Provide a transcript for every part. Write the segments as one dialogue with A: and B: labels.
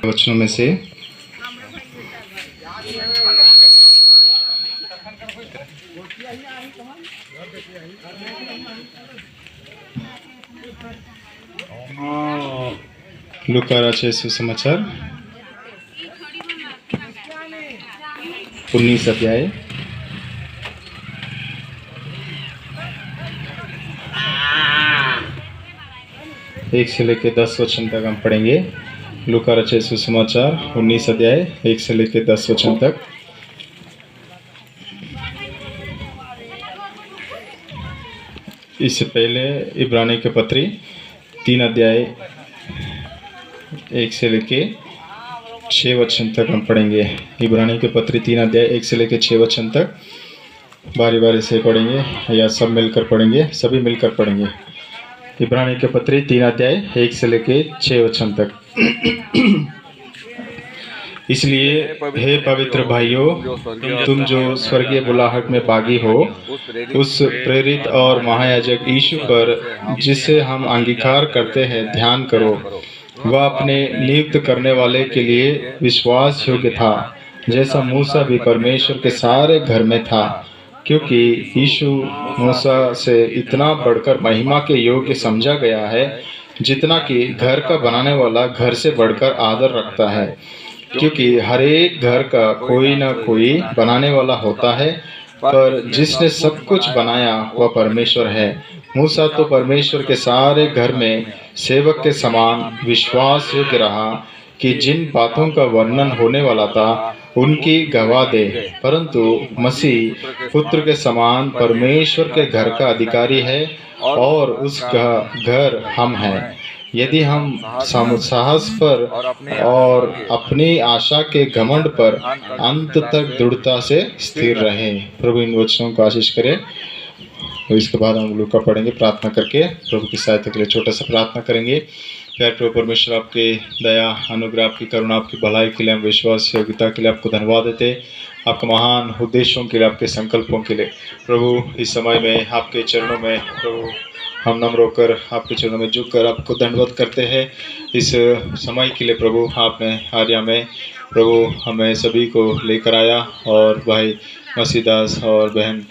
A: वचनों में से लूका रचित सुसमाचार 19 अध्याय 1 से लेकर 10 वचन तक हम पढ़ेंगे। लूका रचित सुसमाचार 19 अध्याय 1 से लेकर 10 वचन तक। इससे पहले इब्रानी के पत्री 3 अध्याय 1 से लेके 6 वचन तक हम पढ़ेंगे। इब्रानी के पत्री 3 अध्याय 1 से लेके 6 वचन तक बारी बारी से पढ़ेंगे या सब मिलकर पढ़ेंगे, सभी मिलकर पढ़ेंगे। इब्रानी के पत्री 3 अध्याय 1 से लेके 6 वचन तक। इसलिए हे पवित्र भाइयों, तुम जो स्वर्गीय बुलाहट में बागी हो, उस प्रेरित और महायाजक यीशु पर जिसे हम अंगीकार करते हैं ध्यान करो। वह अपने नियुक्त करने वाले के लिए विश्वास योग्य था, जैसा मूसा भी परमेश्वर के सारे घर में था, क्योंकि यीशु मूसा से इतना बढ़कर महिमा के योग्य समझा गया है, जितना कि घर का बनाने वाला घर से बढ़कर आदर रखता है। क्योंकि हर एक घर का कोई न कोई बनाने वाला होता है, पर जिसने सब कुछ बनाया वह परमेश्वर है। मूसा तो परमेश्वर के सारे घर में सेवक के समान विश्वास योग्य रहा कि जिन बातों का वर्णन होने वाला था उनकी गवाह दे, परंतु मसीह पुत्र के समान परमेश्वर के घर का अधिकारी है और उसका घर हम हैं। यदि हम साहस पर और अपनी आशा के घमंड पर अंत तक दृढ़ता से स्थिर रहें। प्रभु इन वचनों को आशीष करे। तो इसके बाद हम लूका पढ़ेंगे प्रार्थना करके। प्रभु की सहायता के लिए छोटा सा प्रार्थना करेंगे। प्यारे प्रभु परमेश्वर, आपके दया, अनुग्रह, आपकी करुणा, आपकी भलाई के लिए, हम विश्वास योग्यता के लिए आपको धन्यवाद देते, आपके महान उद्देश्यों के लिए, आपके संकल्पों के लिए। प्रभु इस समय में आपके चरणों में प्रभु हम नम्र होकर आपके चरणों में झुककर आपको दंडवत करते हैं। इस समय के लिए प्रभु आपने आर्या में प्रभु हमें सभी को लेकर आया, और भाई मसीदास और बहन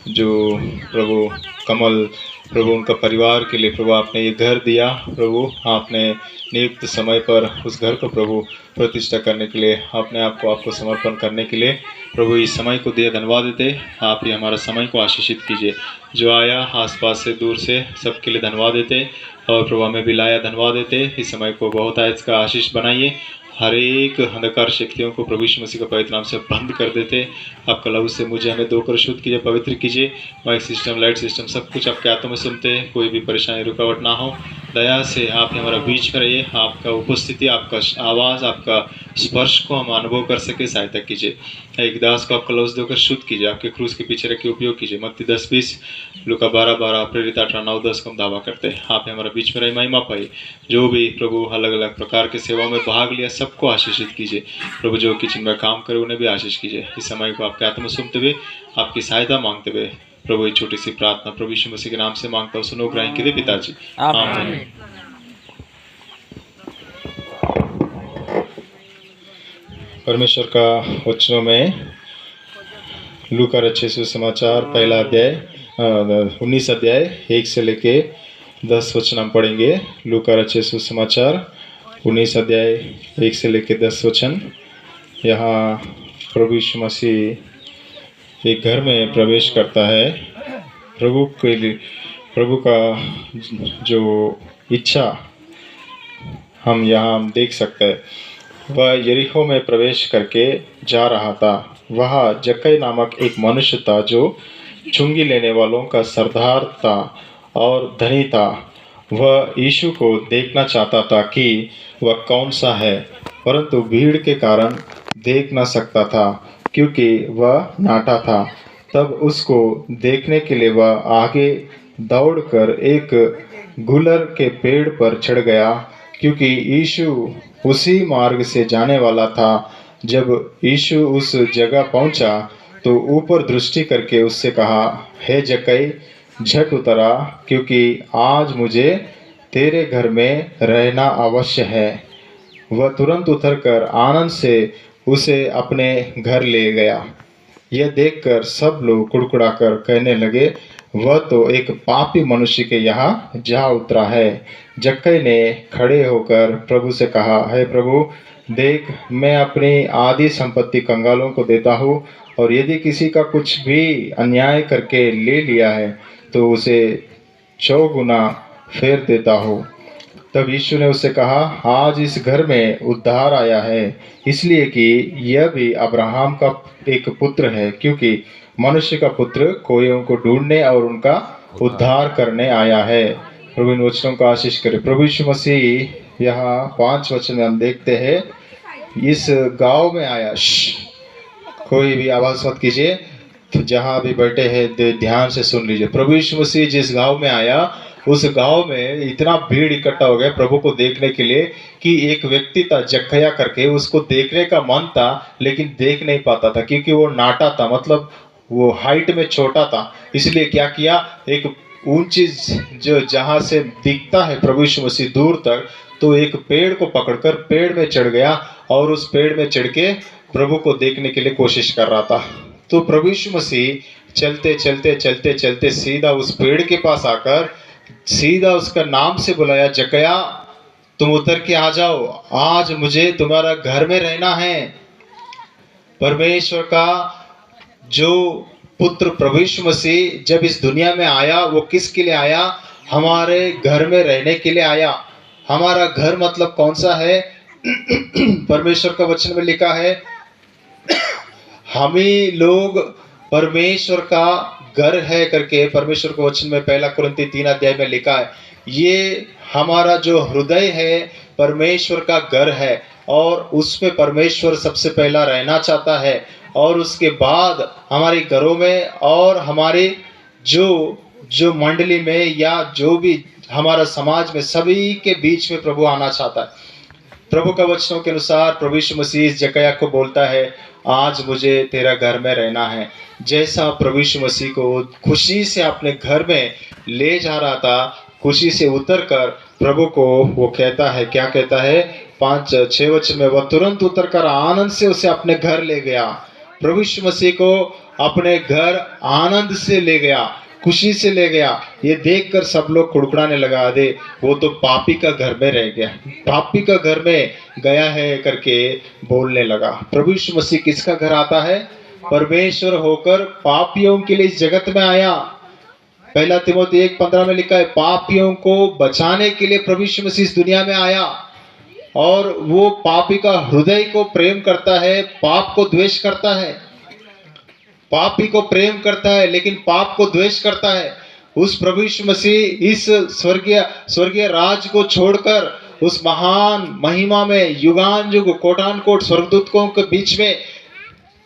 A: जो प्रभु कमल प्रभु उनका परिवार के लिए प्रभु आपने ये घर दिया। प्रभु आपने नियुक्त समय पर उस घर को प्रभु प्रतिष्ठा करने के लिए अपने आप को आपको समर्पण करने के लिए प्रभु इस समय को दिया धन्यवाद देते। आप ही हमारा समय को आशीषित कीजिए। जो आया आसपास से दूर से सबके लिए धन्यवाद देते, और प्रभु हमें भी लाया धन्यवाद देते। इस समय को बहुत आयत का आशीष बनाइए। हर एक अंधकार शक्तियों को प्रभु यीशु मसीह का पवित्र नाम से बंद कर देते। आपका लहू से मुझे हमें धोकर शुद्ध कीजिए, पवित्र कीजिए। माइक सिस्टम, लाइट सिस्टम, सब कुछ आपके हाथों में सुनते हैं। कोई भी परेशानी रुकावट ना हो। दया से आप हमारा बीच में रहिए। आपका उपस्थिति, आपका आवाज़, आपका स्पर्श को हम अनुभव कर सके, सहायता कीजिए। एक दास को आपका लफ्ज़ देकर शुद्ध कीजिए। आपके क्रूस के पीछे रख के उपयोग कीजिए। मत्ती 10:20, लूका 12:12, प्रेरित 18:9-10 को हम दावा करते हैं। आप हमारा बीच में रही, महिमा पाई। जो भी प्रभु अलग अलग प्रकार के सेवाओं में भाग लिया, सबको आशीषित कीजिए। प्रभु जो किचन में काम करे उन्हें भी आशीष कीजिए। इस समय को आपके हाथ में सुनते हुए, आपकी सहायता मांगते हुए प्रभु एक छोटी सी प्रार्थना प्रभु यीशु मसीह के नाम से मांगता हूँ, सुनो ग्रहण कीजिए पिताजी, आमीन। परमेश्वर का वचनों में लूका रचित सुसमाचार पहला अध्याय 19 अध्याय 1 से लेके 10 वचन हम पढ़ेंगे। लूका रचित सुसमाचार 19 अध्याय 1 से लेके 10 वचन। यहाँ प्रभु यीशु मसीह एक घर में प्रवेश करता है। प्रभु का जो इच्छा हम यहाँ देख सकते हैं। वह यरीहो में प्रवेश करके जा रहा था। वहाँ जक्कई नामक एक मनुष्य था जो चुंगी लेने वालों का सरदार था और धनी था। वह यीशु को देखना चाहता था कि वह कौन सा है, परंतु भीड़ के कारण देख न सकता था, क्योंकि वह नाटा था। तब उसको देखने के लिए वह आगे दौड़कर एक गुलर के पेड़ पर चढ़ गया, क्योंकि यीशु उसी मार्ग से जाने वाला था। जब यीशु उस जगह पहुंचा तो ऊपर दृष्टि करके उससे कहा, हे जक्कई, झट उतरा, क्योंकि आज मुझे तेरे घर में रहना अवश्य है। वह तुरंत उतरकर आनंद से उसे अपने घर ले गया। यह देखकर सब लोग कुड़कुड़ाकर कहने लगे, वह तो एक पापी मनुष्य के यहाँ जा उतरा है। जक्कई ने खड़े होकर प्रभु से कहा, हे प्रभु, देख, मैं अपनी आधी संपत्ति कंगालों को देता हूँ, और यदि किसी का कुछ भी अन्याय करके ले लिया है तो उसे 100 गुना फेर देता हूँ। तब यीशु ने उससे कहा, आज इस घर में उद्धार आया है, इसलिए कि यह भी अब्राहम का एक पुत्र है, क्योंकि मनुष्य का पुत्र कोयों को ढूंढने और उनका उद्धार करने आया है। प्रभु इन वचनों का आशीष करे। प्रभु यीशु मसीह यहाँ 5 वचन में हम देखते हैं, इस गांव में आया। कोई भी आवाज मत कीजिए, तो जहाँ भी बैठे हैं ध्यान से सुन लीजिए। प्रभु यीशु मसीह जिस गांव में आया, उस गांव में इतना भीड़ इकट्ठा हो गया प्रभु को देखने के लिए कि एक व्यक्ति था जक्कया करके, उसको देखने का मन था लेकिन देख नहीं पाता था, क्योंकि वो नाटा था, मतलब वो हाइट में छोटा था। इसलिए क्या किया, एक ऊंची जो जहाँ से दिखता है प्रभु यीशु मसीह दूर तक, तो एक पेड़ को पकड़कर पेड़ में चढ़ गया और उस पेड़ में चढ़ के प्रभु को देखने के लिए कोशिश कर रहा था। तो प्रभु यीशु मसीह चलते चलते चलते चलते सीधा उस पेड़ के पास आकर सीधा उसका नाम से बुलाया, जक्कया, तुम उतर के आ जाओ, आज मुझे तुम्हारा घर में रहना है। परमेश्वर का जो पुत्र प्रभु यीशु मसीह जब इस दुनिया में आया, वो किसके लिए आया? हमारे घर में रहने के लिए आया। हमारा घर मतलब कौन सा है? परमेश्वर का वचन में लिखा है, हम ही लोग परमेश्वर का घर है करके परमेश्वर के वचन में 1 कुरिन्थी 3 अध्याय में लिखा है। ये हमारा जो हृदय है परमेश्वर का घर है, और उसमें परमेश्वर सबसे पहला रहना चाहता है, और उसके बाद हमारे घरों में और हमारे जो मंडली में या जो भी हमारा समाज में सभी के बीच में प्रभु आना चाहता है। प्रभु का वचनों के अनुसार प्रभु यीशु मसीह जक्कया को बोलता है, आज मुझे तेरा घर में रहना है। जैसा प्रभु यीशु मसीह को खुशी से अपने घर में ले जा रहा था, खुशी से उतरकर प्रभु को वो कहता है, क्या कहता है? 5-6 वचन में, वह तुरंत उतरकर आनंद से उसे अपने घर ले गया। प्रभु यीशु मसीह को अपने घर आनंद से ले गया, खुशी से ले गया। ये देखकर सब लोग कुड़कुड़ाने लगा, दे वो तो पापी का घर में रह गया, पापी का घर में गया है करके बोलने लगा। प्रभु यीशु मसीह किसका घर आता है? परमेश्वर होकर पापियों के लिए इस जगत में आया। 1 तिमोथी 1:15 में लिखा है, पापियों को बचाने के लिए प्रभु यीशु मसीह इस दुनिया में आया, और वो पापी का हृदय को प्रेम करता है, पाप को द्वेष करता है। पापी को प्रेम करता है लेकिन पाप को द्वेष करता है। उस प्रभु यीशु मसीह इस स्वर्गीय राज को छोड़कर उस महान महिमा में युगान युग कोटान कोट स्वर्गदूतों के बीच में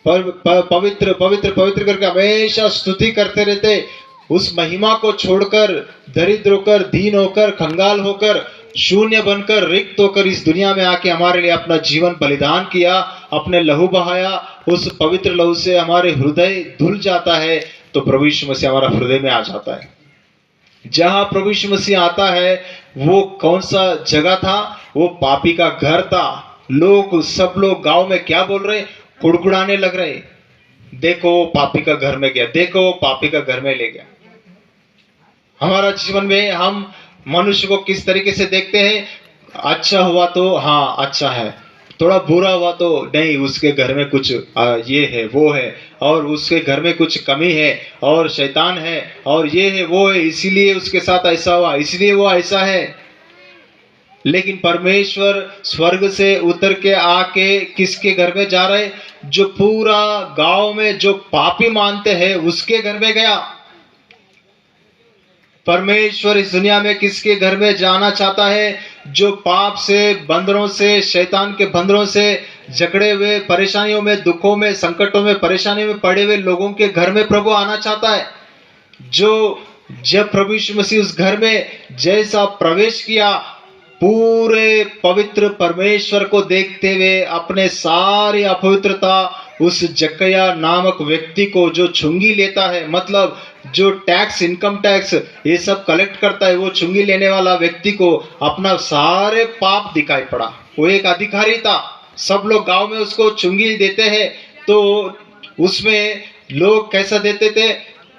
A: पवित्र पवित्र पवित्र करके हमेशा स्तुति करते रहते। उस महिमा को छोड़कर दरिद्र होकर, दीन होकर, कंगाल होकर, शून्य बनकर, रिक्त होकर इस दुनिया में आके हमारे लिए अपना जीवन बलिदान किया, अपने लहू बहाया। उस पवित्र लहू से हमारे हृदय धुल जाता है, तो प्रभु यीशु मसीह हमारा हृदय में आ जाता है। जहां प्रभु यीशु मसीह आता है, वो कौन सा जगह था? वो पापी का घर था। सब लोग गांव में क्या बोल रहे? कुड़कुड़ाने लग रहे, देखो पापी का घर में गया, देखो पापी का घर में ले गया। हमारा जीवन में हम मनुष्य को किस तरीके से देखते हैं? अच्छा हुआ तो हाँ अच्छा है, थोड़ा बुरा हुआ तो नहीं, उसके घर में कुछ ये है वो है, और उसके घर में कुछ कमी है, और शैतान है, और ये है वो है, इसीलिए उसके साथ ऐसा हुआ, इसलिए वो ऐसा है। लेकिन परमेश्वर स्वर्ग से उतर के आके किसके घर में जा रहे? जो पूरा गांव में जो पापी मानते हैं उसके घर में गया। परमेश्वर इस दुनिया में किसके घर में जाना चाहता है? जो पाप से, बंदरों से, शैतान के बंदरों से जकड़े हुए, परेशानियों में, दुखों में, संकटों में, परेशानियों में पड़े हुए लोगों के घर में प्रभु आना चाहता है। जब प्रभु यीशु मसीह उस घर में जैसा प्रवेश किया, पूरे पवित्र परमेश्वर को देखते हुए अपने सारी अपवित्रता उस जक्कया नामक व्यक्ति को जो छुंगी लेता है, मतलब जो टैक्स, इनकम टैक्स ये सब कलेक्ट करता है, वो चुंगी लेने वाला व्यक्ति को अपना सारे पाप दिखाई पड़ा। वो एक अधिकारी था, सब लोग गांव में उसको चुंगी देते हैं, तो उसमें लोग कैसा देते थे,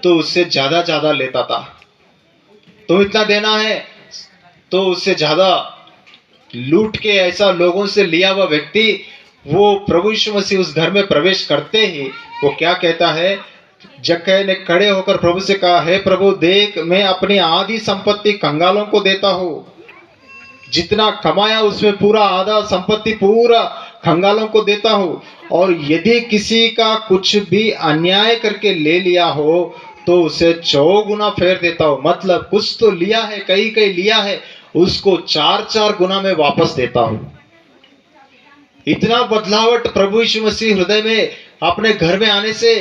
A: तो उससे ज्यादा ज्यादा लेता था। तो इतना देना है, तो उससे ज्यादा लूट के ऐसा लोगों से लिया हुआ व्यक्ति, वो प्रभु यीशु मसीह उस घर में प्रवेश करते ही वो क्या कहता है, जक्कई ने खड़े होकर प्रभु से कहा, हे प्रभु देख, मैं अपनी आधी संपत्ति कंगालों को देता हूँ, जितना कमाया उसमें पूरा आधा संपत्ति पूरा कंगालों को देता हूँ, और यदि किसी का कुछ भी अन्याय करके ले लिया हो तो उसे 4 गुना फेर देता हूँ। मतलब कुछ तो लिया है, कहीं कहीं लिया है, उसको 4-4 गुना में वापस देता हूँ। इतना बदलावट प्रभु यीशु मसीह हृदय में अपने घर में आने से,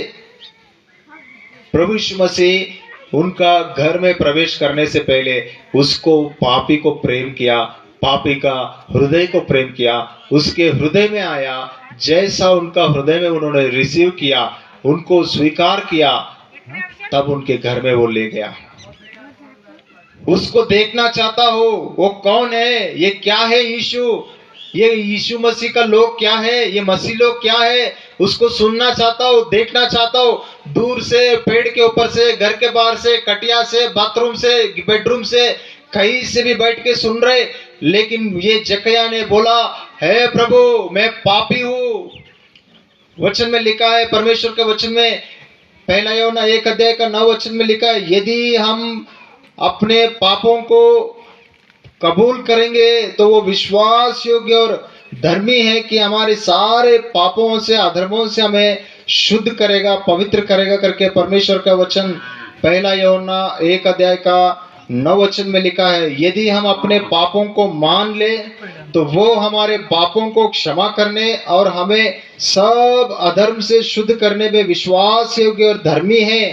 A: प्रभु यीशु मसीह उनका घर में प्रवेश करने से पहले उसको पापी को प्रेम किया, पापी का हृदय को प्रेम किया, उसके हृदय में आया, जैसा उनका हृदय में उन्होंने रिसीव किया, उनको स्वीकार किया, तब उनके घर में वो ले गया। उसको देखना चाहता हो, वो कौन है, ये क्या है यीशु, ये यीशु मसीह का लोग क्या है, ये मसीह लोग क्या है, उसको सुनना चाहता हो, देखना चाहता हो। दूर से, पेड़ के ऊपर से, घर के बाहर से, कटिया से, बाथरूम से, बेडरूम से, कहीं से भी बैठ के सुन रहे। लेकिन ये जक्कई ने बोला, हे प्रभु मैं पापी हूँ। वचन में लिखा है, परमेश्वर के वचन में 1 यूहन्ना 1 अध्याय का 9 वचन में लिखा है, यदि हम अपने पापों को कबूल करेंगे तो वो विश्वास योग्य और धर्मी है कि हमारे सारे पापों से, अधर्मों से हमें शुद्ध करेगा, पवित्र करेगा करके परमेश्वर का वचन 1 यूहन्ना 1 अध्याय का 9 वचन में लिखा है। यदि हम अपने पापों को मान ले तो वो हमारे पापों को क्षमा करने और हमें सब अधर्म से शुद्ध करने में विश्वास योग्य और धर्मी है।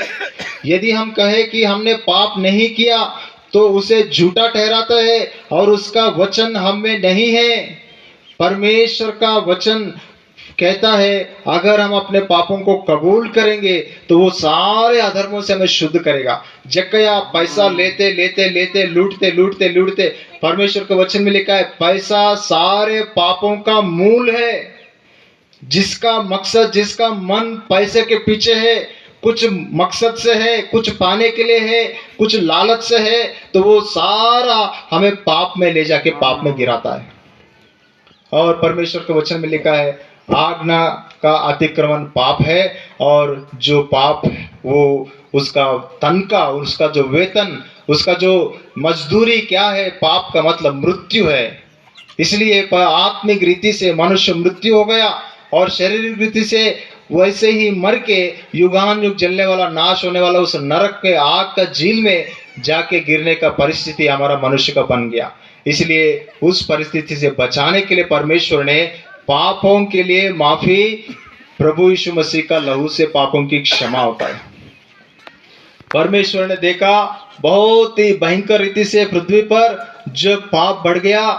A: यदि हम कहें कि हमने पाप नहीं किया तो उसे झूठा ठहराता है और उसका वचन हम में नहीं है। परमेश्वर का वचन कहता है, अगर हम अपने पापों को कबूल करेंगे तो वो सारे अधर्मों से हमें शुद्ध करेगा। जक्कई पैसा लेते लेते लेते, लूटते लूटते लूटते, परमेश्वर के वचन में लिखा है, पैसा सारे पापों का मूल है। जिसका मकसद, जिसका मन पैसे के पीछे है, कुछ मकसद से है, कुछ पाने के लिए है, कुछ लालच से है, तो वो सारा हमें पाप में ले जाके पाप में गिराता है। और परमेश्वर के वचन में लिखा है, आज्ञा का अतिक्रमण पाप है, और जो पाप वो उसका तनका, उसका जो वेतन, उसका जो मजदूरी क्या है, पाप का मतलब मृत्यु है। इसलिए आत्मिक रीति से मनुष्य मृत्यु हो गया और शारीरिक रीति से वैसे ही मर के युगान युग जलने वाला, नाश होने वाला उस नरक के आग का झील में जाके गिरने का परिस्थिति हमारा मनुष्य का बन गया। इसलिए उस परिस्थिति से बचाने के लिए परमेश्वर ने पापों के लिए माफी, प्रभु यीशु मसीह का लहू से पापों की क्षमा होता है। परमेश्वर ने देखा बहुत ही भयंकर रीति से पृथ्वी पर जब पाप बढ़ गया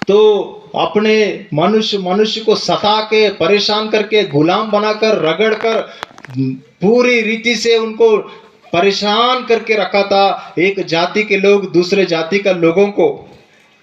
A: तो अपने मनुष्य को सता के, परेशान करके, गुलाम बनाकर, रगड़ कर, पूरी रीति से उनको परेशान करके रखा था। एक जाति के लोग दूसरे जाति का लोगों को,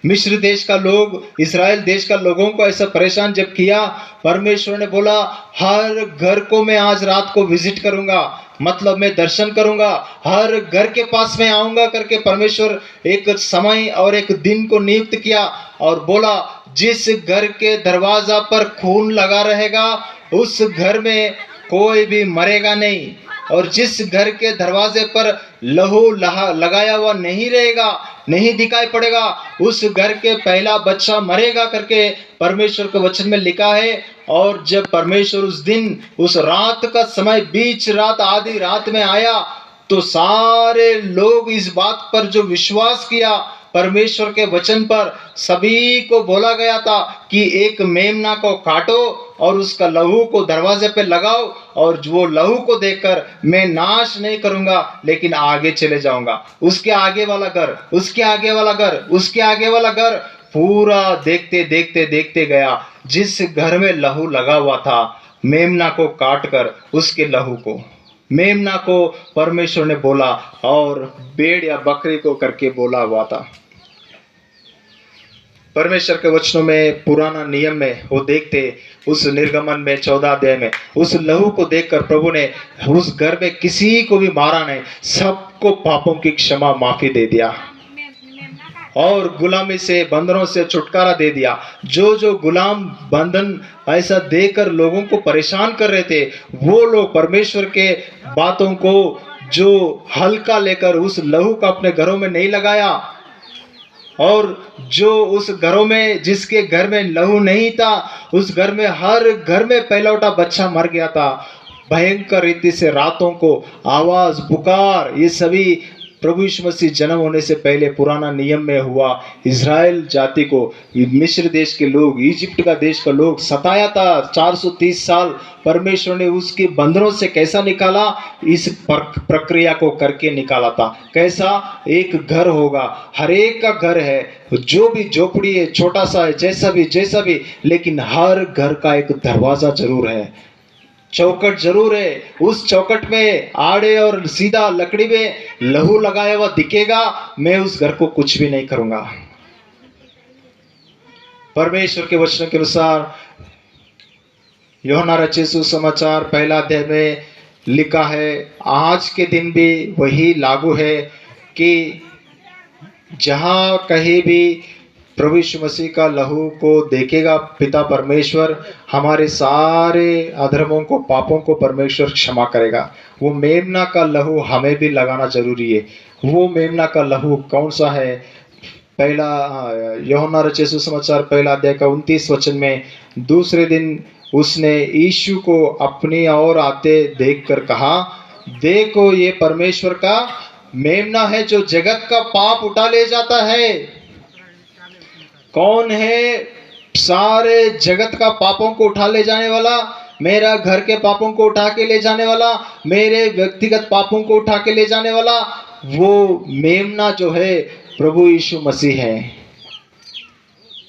A: मिस्र देश का लोग इस्राएल देश का लोगों को ऐसा परेशान जब किया, परमेश्वर ने बोला, हर घर को मैं आज रात को विजिट करूंगा, मतलब मैं दर्शन करूंगा, हर घर के पास में आऊंगा करके परमेश्वर एक समय और एक दिन को नियुक्त किया और बोला, जिस घर के दरवाजा पर खून लगा रहेगा उस घर में कोई भी मरेगा नहीं, और जिस घर के दरवाजे पर लहू लगाया हुआ नहीं रहेगा, नहीं दिखाई पड़ेगा, उस घर के पहला बच्चा मरेगा करके परमेश्वर के वचन में लिखा है। और जब परमेश्वर उस दिन, उस रात का समय, बीच रात, आधी रात में आया, तो सारे लोग इस बात पर जो विश्वास किया परमेश्वर के वचन पर, सभी को बोला गया था कि एक मेमना को काटो और उसका लहू को दरवाजे पे लगाओ, और वो लहू को देखकर मैं नाश नहीं करूंगा लेकिन आगे चले जाऊंगा। उसके आगे वाला घर, उसके आगे वाला घर, उसके आगे वाला घर, पूरा देखते देखते देखते गया। जिस घर में लहू लगा हुआ था, मेमना को काट कर उसके लहू को, मेमना को परमेश्वर ने बोला और भेड़ या बकरी को करके बोला हुआ था। परमेश्वर के वचनों में पुराना नियम में वो देखते, उस निर्गमन में 14 अध्याय में उस लहू को देखकर प्रभु ने उस घर में किसी को भी मारा नहीं, सबको पापों की क्षमा माफी दे दिया और गुलामी से बंधनों से छुटकारा दे दिया। जो जो गुलाम बंधन ऐसा देकर लोगों को परेशान कर रहे थे, वो लोग परमेश्वर के बातों को जो हल्का लेकर उस लहू का अपने घरों में नहीं लगाया, और जो उस घरों में जिसके घर में लहू नहीं था, उस घर में हर घर में पहलौठा बच्चा मर गया था। भयंकर रीति से रातों को आवाज पुकार, ये सभी प्रभु यीशु मसीह जन्म होने से पहले पुराना नियम में हुआ। इज़राइल जाति को मिस्र देश के लोग, इजिप्ट का देश का लोग सताया था 430 साल। परमेश्वर ने उसके बंधनों से कैसा निकाला, इस प्रक्रिया को करके निकाला था। कैसा, एक घर होगा, हर एक का घर है, जो भी झोपड़ी है, छोटा सा है, जैसा भी, लेकिन हर घर का एक दरवाजा जरूर है, चौकट जरूर है। उस चौकट में आड़े और सीधा लकड़ी में लहू लगाया हुआ दिखेगा, मैं उस घर को कुछ भी नहीं करूंगा। परमेश्वर के वचनों के अनुसार यूहन्ना रचित सुसमाचार 1 अध्याय में लिखा है, आज के दिन भी वही लागू है कि जहां कहीं भी प्रभु यीशु मसीह का लहू को देखेगा पिता परमेश्वर, हमारे सारे अधर्मों को, पापों को परमेश्वर क्षमा करेगा। वो मेमना का लहू हमें भी लगाना जरूरी है। वो मेमना का लहू कौन सा है? पहला यूहन्ना रचित सुसमाचार 1 अध्याय का 29 वचन में, दूसरे दिन उसने यीशु को अपनी ओर आते देखकर कहा, देखो ये परमेश्वर का मेमना है जो जगत का पाप उठा ले जाता है। कौन है सारे जगत का पापों को उठा ले जाने वाला? मेरा घर के पापों को उठा के ले जाने वाला, मेरे व्यक्तिगत पापों को उठा के ले जाने वाला, वो मेमना जो है प्रभु यीशु मसीह है।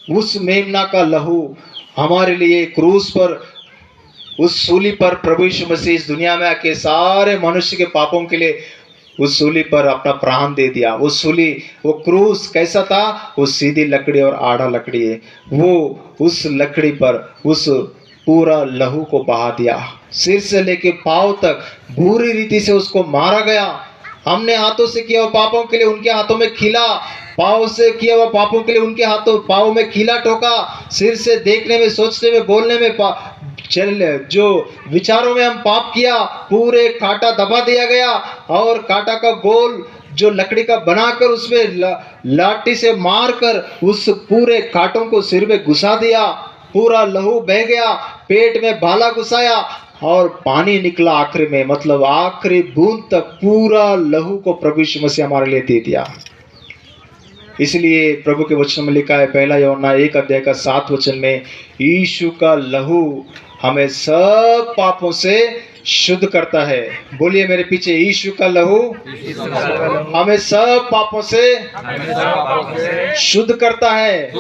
A: उस मेमना का लहू हमारे लिए क्रूस पर, उस सूली पर प्रभु यीशु मसीह इस दुनिया में आके सारे मनुष्य के पापों के लिए उस सूली पर अपना प्राण दे दिया। वो सूली, वो क्रूस कैसा था? वो सीधी लकड़ी और आड़ा लकड़ी है। वो उस लकड़ी पर उस पूरा लहू को बहा दिया, सिर से लेके पांव तक बुरी रीति से उसको मारा गया। हमने हाथों से किया हुआ पापों के लिए उनके हाथों में खीला, पाँव से किया हुआ पापों के लिए उनके हाथों पाँव में खीला ठोका, सिर से देखने में, सोचने में, बोलने में, जो विचारों में हम पाप किया, पूरे कांटा दबा दिया गया और कांटा का गोल जो लकड़ी का बनाकर उसमें लाठी से मारकर उस पूरे कांटों को सिर में घुसा दिया। पूरा लहू बह गया, पेट में भाला घुसाया और पानी निकला आखिरी में, मतलब आखिरी बूंद तक पूरा लहू को प्रभु यीशु मसीह हमारे लिए दे दिया। इसलिए प्रभु के वचन में लिखा है, 1 यूहन्ना 1 अध्याय का 7 वचन में, यीशु का लहू हमें सब पापों से शुद्ध करता है। बोलिए मेरे पीछे, यीशु का लहू हमें सब पापों से शुद्ध करता है।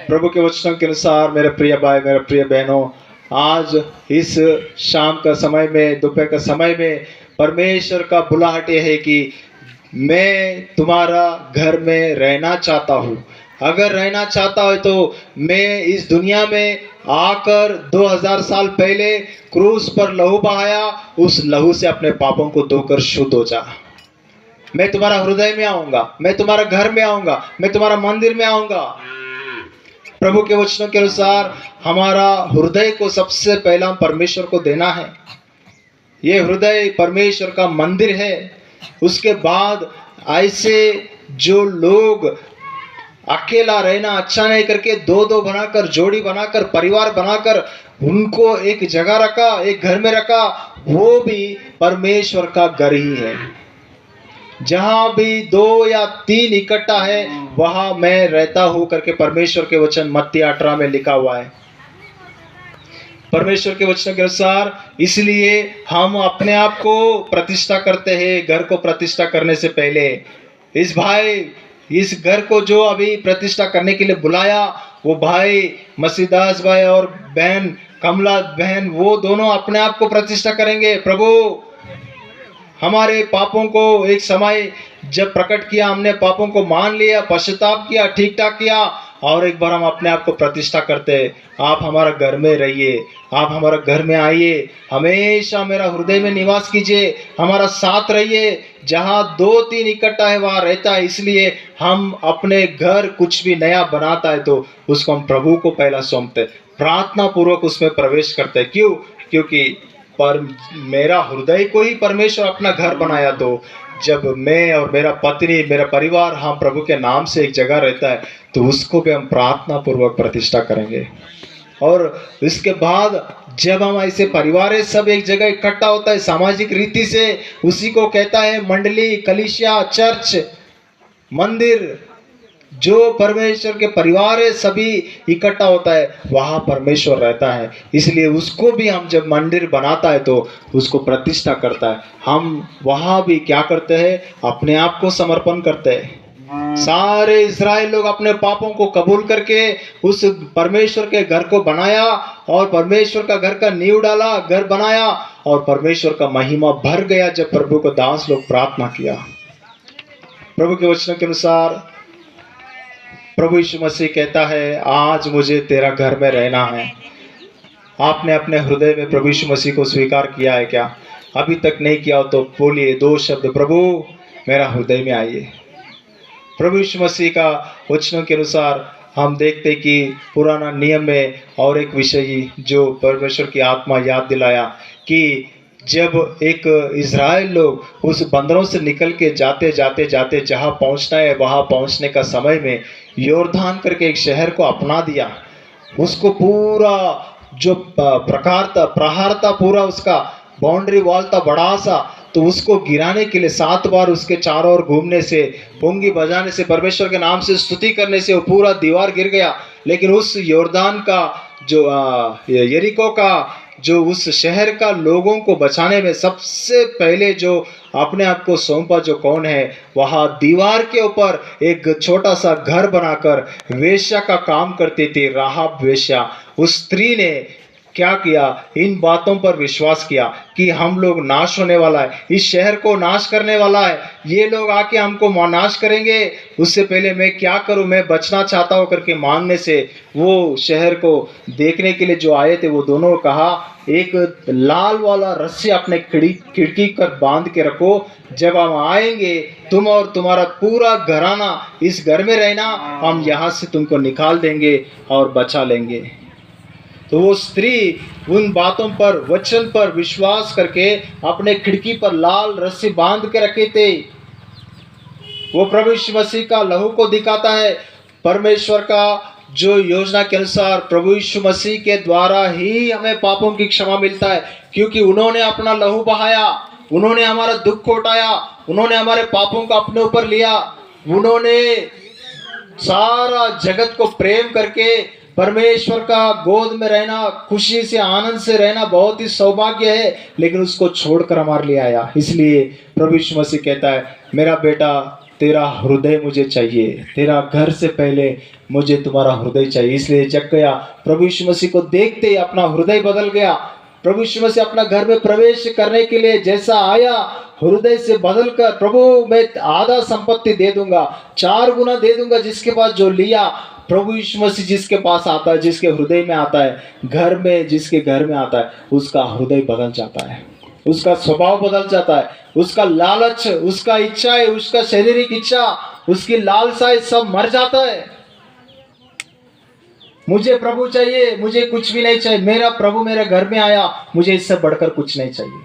A: प्रभु के वचनों के अनुसार मेरे प्रिय भाई, मेरे प्रिय बहनों, आज इस शाम का समय में, दोपहर का समय में परमेश्वर का बुलाहट यह है कि मैं तुम्हारा घर में रहना चाहता हूँ। अगर रहना चाहता है तो मैं इस दुनिया में आकर 2000 साल पहले क्रूस पर लहू बहाया, उस लहू से अपने पापों को धोकर शुद्ध हो जा। मैं तुम्हारा हृदय में आऊंगा, मैं तुम्हारा घर में आऊंगा, मैं तुम्हारा मंदिर में आऊंगा। प्रभु के वचनों के अनुसार हमारा हृदय को सबसे पहला परमेश्वर को देना है। ये हृदय परमेश्वर का मंदिर है। उसके बाद ऐसे जो लोग अकेला रहना अच्छा नहीं करके 2-2 बनाकर, जोड़ी बनाकर, परिवार बनाकर उनको एक जगह रखा, एक घर में रखा, वो भी परमेश्वर का घर ही है। जहां भी 2 या 3 इकट्ठा है वहां मैं रहता हूं करके परमेश्वर के वचन मत्ती 18 में लिखा हुआ है। परमेश्वर के वचन के अनुसार इसलिए हम अपने आप को प्रतिष्ठा करते हैं। घर को प्रतिष्ठा करने से पहले इस भाई, इस घर को जो अभी प्रतिष्ठा करने के लिए बुलाया, वो भाई मसीदास भाई और बहन कमला बहन, वो दोनों अपने आप को प्रतिष्ठा करेंगे। प्रभु हमारे पापों को एक समय जब प्रकट किया, हमने पापों को मान लिया, पश्चाताप किया, ठीक ठाक किया, और एक बार हम अपने आप को प्रतिष्ठा करते हैं, आप हमारा घर में रहिए, आप हमारा घर में आइए, हमेशा मेरा हृदय में निवास कीजिए, हमारा साथ रहिए। जहाँ 2-3 इकट्ठा है वहाँ रहता है। इसलिए हम अपने घर कुछ भी नया बनाता है तो उसको हम प्रभु को पहला सौंपते, प्रार्थना पूर्वक उसमें प्रवेश करते हैं। क्यों? क्योंकि पर मेरा हृदय को ही परमेश्वर अपना घर बनाया, तो जब मैं और मेरा पत्नी, मेरा परिवार, हम प्रभु के नाम से एक जगह रहता है तो उसको भी हम प्रार्थना पूर्वक प्रतिष्ठा करेंगे। और इसके बाद जब हम ऐसे परिवार सब एक जगह इकट्ठा होता है सामाजिक रीति से, उसी को कहता है मंडली, कलीसिया, चर्च, मंदिर। जो परमेश्वर के परिवार है सभी इकट्ठा होता है, वहाँ परमेश्वर रहता है। इसलिए उसको भी हम जब मंदिर बनाता है तो उसको प्रतिष्ठा करता है। हम वहाँ भी क्या करते हैं? अपने आप को समर्पण करते हैं। सारे इस्राएल लोग अपने पापों को कबूल करके उस परमेश्वर के घर को बनाया और परमेश्वर का घर का नींव डाला, घर बनाया, और परमेश्वर का महिमा भर गया जब प्रभु को दास लोग प्रार्थना किया। प्रभु के वचनों के अनुसार प्रभु यीशु मसीह कहता है, आज मुझे तेरा घर में रहना है। आपने अपने हृदय में प्रभु यीशु मसीह को स्वीकार किया है क्या? अभी तक नहीं किया हो तो बोलिए 2 शब्द, प्रभु मेरा हृदय में आइए। प्रभु यीशु मसीह का वचनों के अनुसार हम देखते कि पुराना नियम में और एक विषय जो परमेश्वर की आत्मा याद दिलाया कि जब एक इज़राइल लोग उस बंदरों से निकल के जाते जाते जाते जहाँ पहुँचना है वहाँ पहुँचने का समय में योर्दान करके एक शहर को अपना दिया, उसको पूरा जो प्रहार था, पूरा उसका बाउंड्री वॉल था बड़ा सा, तो उसको गिराने के लिए 7 बार उसके चारों ओर घूमने से, पुंगी बजाने से, परमेश्वर के नाम से स्तुति करने से वो पूरा दीवार गिर गया। लेकिन उस योर्दान का जो यरीको का जो उस शहर का लोगों को बचाने में सबसे पहले जो अपने आप को सौंपा, जो कौन है? वहाँ दीवार के ऊपर एक छोटा सा घर बनाकर वेश्या का काम करती थी, राहाब वेश्या। उस स्त्री ने क्या किया? इन बातों पर विश्वास किया कि हम लोग नाश होने वाला है, इस शहर को नाश करने वाला है, ये लोग आके हमको नाश करेंगे, उससे पहले मैं क्या करूं, मैं बचना चाहता हूं करके मांगने से वो शहर को देखने के लिए जो आए थे वो दोनों कहा, एक लाल वाला रस्सी अपने खिड़की पर बांध के रखो, जब हम आएंगे तुम और तुम्हारा पूरा घराना इस घर में रहना, हम यहाँ से तुमको निकाल देंगे और बचा लेंगे। तो वो स्त्री उन बातों पर, वचन पर विश्वास करके अपने खिड़की पर लाल रस्सी बांध के रखे थे। वो प्रभु यीशु मसीह का लहू को दिखाता है। परमेश्वर का जो योजना के अनुसार प्रभु यीशु मसीह के द्वारा ही हमें पापों की क्षमा मिलता है, क्योंकि उन्होंने अपना लहू बहाया, उन्होंने हमारा दुख उठाया, उन्होंने हमारे पापों को अपने ऊपर लिया, उन्होंने सारा जगत को प्रेम करके परमेश्वर का गोद में रहना, खुशी से आनंद से रहना बहुत ही सौभाग्य है, लेकिन उसको छोड़कर हमारे लिए आया। इसलिए प्रभु यीशु मसीह कहता है, मेरा बेटा तेरा हृदय मुझे चाहिए, तेरा घर से पहले मुझे तुम्हारा हृदय चाहिए। इसलिए जग गया, प्रभु यीशु मसीह को देखते ही अपना हृदय बदल गया। प्रभु यीशु मसीह अपना घर में प्रवेश करने के लिए जैसा आया, हृदय से बदलकर, प्रभु मैं आधा संपत्ति दे दूंगा, 4 गुना दे दूंगा जिसके पास जो लिया। प्रभु यीशु मसीह जिसके पास आता है, जिसके हृदय में आता है, घर में जिसके घर में आता है, उसका हृदय बदल जाता है, उसका स्वभाव बदल जाता है, उसका लालच, उसका इच्छाएं, उसका शारीरिक इच्छा, उसकी लालसाएं सब मर जाता है। मुझे प्रभु चाहिए, मुझे कुछ भी नहीं चाहिए, मेरा प्रभु मेरे घर में आया, मुझे इससे बढ़कर कुछ नहीं चाहिए।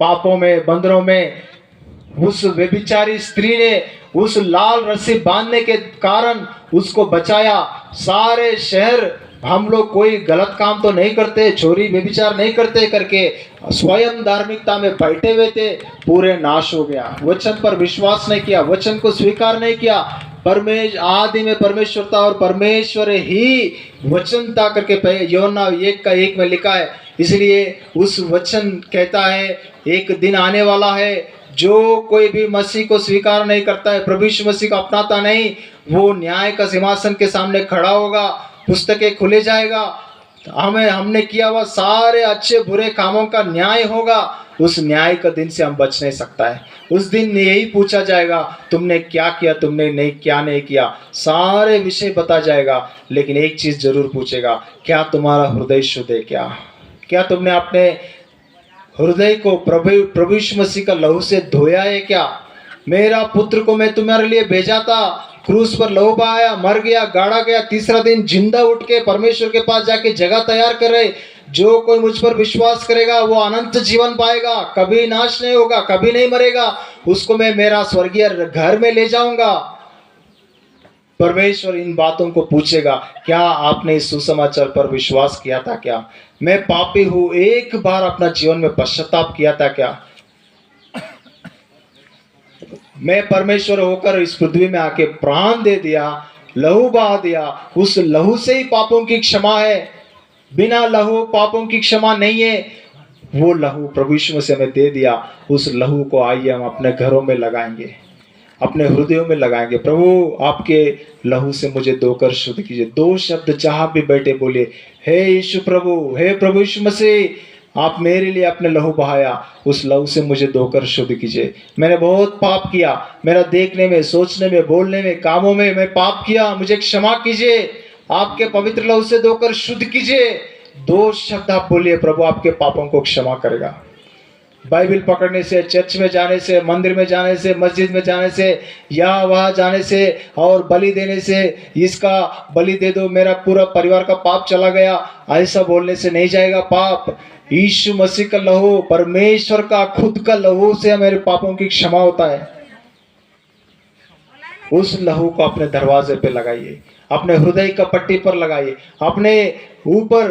A: पापों में, बंदरों में उस व्यभिचारी स्त्री ने उस लाल रस्सी बांधने के कारण उसको बचाया। सारे शहर, हम लोग कोई गलत काम तो नहीं करते, चोरी व्यभिचार नहीं करते करके स्वयं धार्मिकता में बैठे हुए थे, पूरे नाश हो गया। वचन पर विश्वास नहीं किया, वचन को स्वीकार नहीं किया। आदि में परमेश्वर था और परमेश्वर ही वचन था करके यूहन्ना 1:1 में लिखा है। इसलिए उस वचन कहता है, एक दिन आने वाला है जो कोई भी मसीह को स्वीकार नहीं करता है, प्रभु यीशु मसीह को अपनाता नहीं, वो न्याय का सिंहासन के सामने खड़ा होगा, पुस्तकें खुले जाएगा, हमने किया हुआ सारे अच्छे बुरे कामों का न्याय होगा।
B: उस न्याय का दिन से हम बच नहीं सकता है। उस दिन यही पूछा जाएगा, तुमने क्या किया, तुमने नहीं किया, सारे विषय बता जाएगा। लेकिन एक चीज जरूर पूछेगा, क्या तुम्हारा हृदय शुद्ध है? क्या तुमने अपने हृदय को प्रभु यीशु मसीह का लहू से धोया है क्या? मेरा पुत्र को मैं तुम्हारे लिए भेजा था, क्रूस पर लहू बहाया, मर गया, गाड़ा गया, तीसरा दिन जिंदा उठ के परमेश्वर के पास जाके जगह तैयार कर रहे। जो कोई मुझ पर विश्वास करेगा वो अनंत जीवन पाएगा, कभी नाश नहीं होगा, कभी नहीं मरेगा। उसको मैं मेरा स्वर्गीय घर में ले जाऊंगा। परमेश्वर इन बातों को पूछेगा, क्या आपने इस सुसमाचार पर विश्वास किया था क्या? मैं पापी हूं, एक बार अपना जीवन में पश्चाताप किया था क्या? मैं परमेश्वर होकर इस पृथ्वी में आके प्राण दे दिया, लहू बहा दिया, उस लहू से ही पापों की क्षमा है। बिना लहू पापों की क्षमा नहीं है। वो लहू प्रभु यीशु मसीह हमें दे दिया। उस लहू को आइए हम अपने घरों में लगाएंगे, अपने हृदयों में लगाएंगे। प्रभु आपके लहू से मुझे धोकर शुद्ध कीजिए। 2 शब्द जहां भी बैठे बोलिए, हे यीशु प्रभु, हे प्रभु यीशु मसीह, आप मेरे लिए अपने लहू बहाया, उस लहू से मुझे धोकर शुद्ध कीजिए। मैंने बहुत पाप किया, मेरा देखने में, सोचने में, बोलने में, कामों में मैं पाप किया, मुझे क्षमा कीजिए। आपके पवित्र लहू से धोकर शुद्ध कीजिए। 2 शब्द आप बोलिए, प्रभु आपके पापों को क्षमा करेगा। बाइबल पकड़ने से, चर्च में जाने से, मंदिर में जाने से, मस्जिद में जाने से, या वहाँ जाने से और बलि देने से, इसका बलि दे दो, मेरा पूरा परिवार का पाप चला गया, ऐसा बोलने से नहीं जाएगा पाप। यीशु मसीह का लहू, परमेश्वर का खुद का लहू से हमारे पापों की क्षमा होता है। उस लहू को अपने दरवाजे पे लगाइए, अपने हृदय का पट्टी पर लगाइए, अपने ऊपर,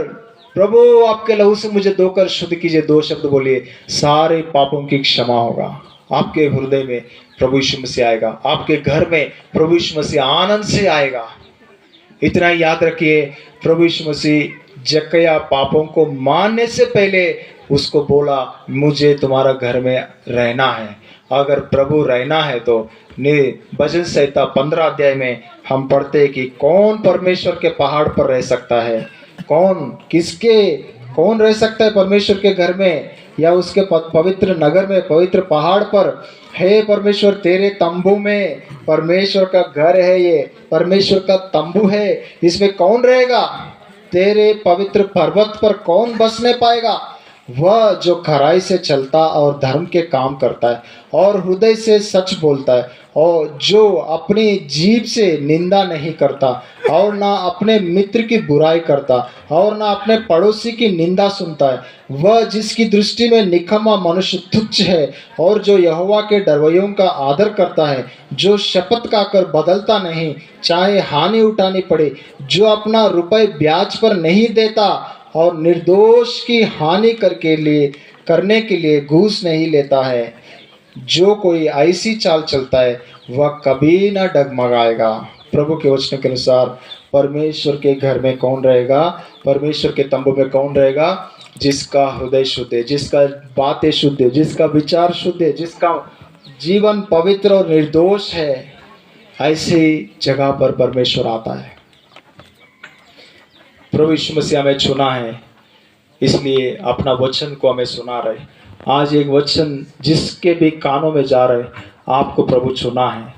B: प्रभु आपके लहू से मुझे धोकर शुद्ध कीजिए। 2 शब्द बोलिए, सारे पापों की क्षमा होगा। आपके हृदय में प्रभु यीशु मसीह आएगा, आपके घर में प्रभु यीशु मसीह आनंद से आएगा। इतना याद रखिए, प्रभु यीशु मसीह जक्कैया पापों को मानने से पहले उसको बोला, मुझे तुम्हारा घर में रहना है। अगर प्रभु रहना है तो भजन संहिता 15 अध्याय में हम पढ़ते हैं कि कौन परमेश्वर के पहाड़ पर रह सकता है, कौन रह सकता है परमेश्वर के घर में या उसके पवित्र नगर में, पवित्र पहाड़ पर। हे परमेश्वर, तेरे तंबू में, परमेश्वर का घर है, ये परमेश्वर का तंबू है, इसमें कौन रहेगा? तेरे पवित्र पर्वत पर कौन बसने पाएगा? वह जो खराई से चलता और धर्म के काम करता है और हृदय से सच बोलता है, और जो अपनी जीभ से निंदा नहीं करता और ना अपने मित्र की बुराई करता और ना अपने पड़ोसी की निंदा सुनता है। वह जिसकी दृष्टि में निकम्मा मनुष्य तुच्छ है और जो यहोवा के डरवैयों का आदर करता है, जो शपथ खाकर बदलता नहीं, चाहे हानि उठानी पड़े, जो अपना रुपये ब्याज पर नहीं देता और निर्दोष की हानि करने के लिए घूस नहीं लेता है। जो कोई ऐसी चाल चलता है वह कभी ना डगमगाएगा। प्रभु के वचन के अनुसार परमेश्वर के घर में कौन रहेगा? परमेश्वर के तंबू में कौन रहेगा? जिसका हृदय शुद्ध है, जिसका बातें शुद्ध है, जिसका विचार शुद्ध है, जिसका जीवन पवित्र और निर्दोष है, ऐसी जगह पर परमेश्वर आता है। प्रभु यीशु मसीह हमें चुना है, इसलिए अपना वचन को हमें सुना रहे। आज एक वचन जिसके भी कानों में जा रहे, आपको प्रभु चुना है।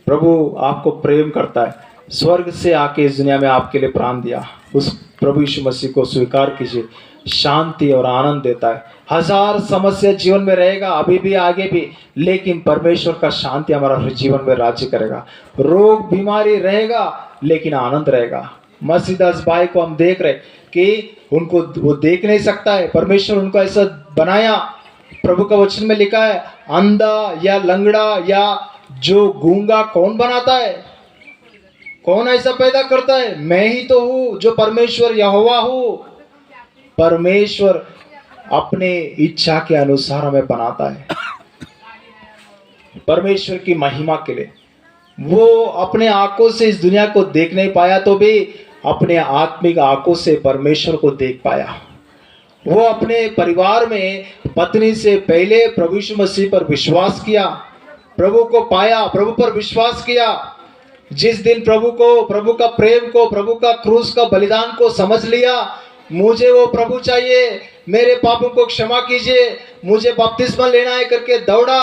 B: प्रभु आपको प्रेम करता है, स्वर्ग से आके इस दुनिया में आपके लिए प्राण दिया। उस प्रभु यीशु मसीह को स्वीकार कीजिए, शांति और आनंद देता है। 1000 समस्या जीवन में रहेगा, अभी भी आगे भी, लेकिन परमेश्वर का शांति हमारा जीवन में राज्य करेगा। रोग बीमारी रहेगा लेकिन आनंद रहेगा। मसीदास भाई को हम देख रहे कि उनको वो देख नहीं सकता है, परमेश्वर उनको ऐसा बनाया। प्रभु का वचन में लिखा है, अंधा या लंगड़ा या जो गूंगा कौन बनाता है? कौन ऐसा पैदा करता है? मैं ही तो हूँ, जो परमेश्वर यहोवा हूँ। परमेश्वर अपने इच्छा के अनुसार हमें बनाता है, परमेश्वर की महिमा के लिए। वो अपने आंखों से इस दुनिया को देख नहीं पाया तो भी अपने आत्मिक आंखों से परमेश्वर को देख पाया। वो अपने परिवार में पत्नी से पहले प्रभु यीशु मसीह पर विश्वास किया, प्रभु को पाया, प्रभु पर विश्वास किया। जिस दिन प्रभु का प्रेम को, प्रभु का क्रूस का बलिदान को समझ लिया, मुझे वो प्रभु चाहिए, मेरे पापों को क्षमा कीजिए, मुझे बपतिस्मा लेना है करके दौड़ा।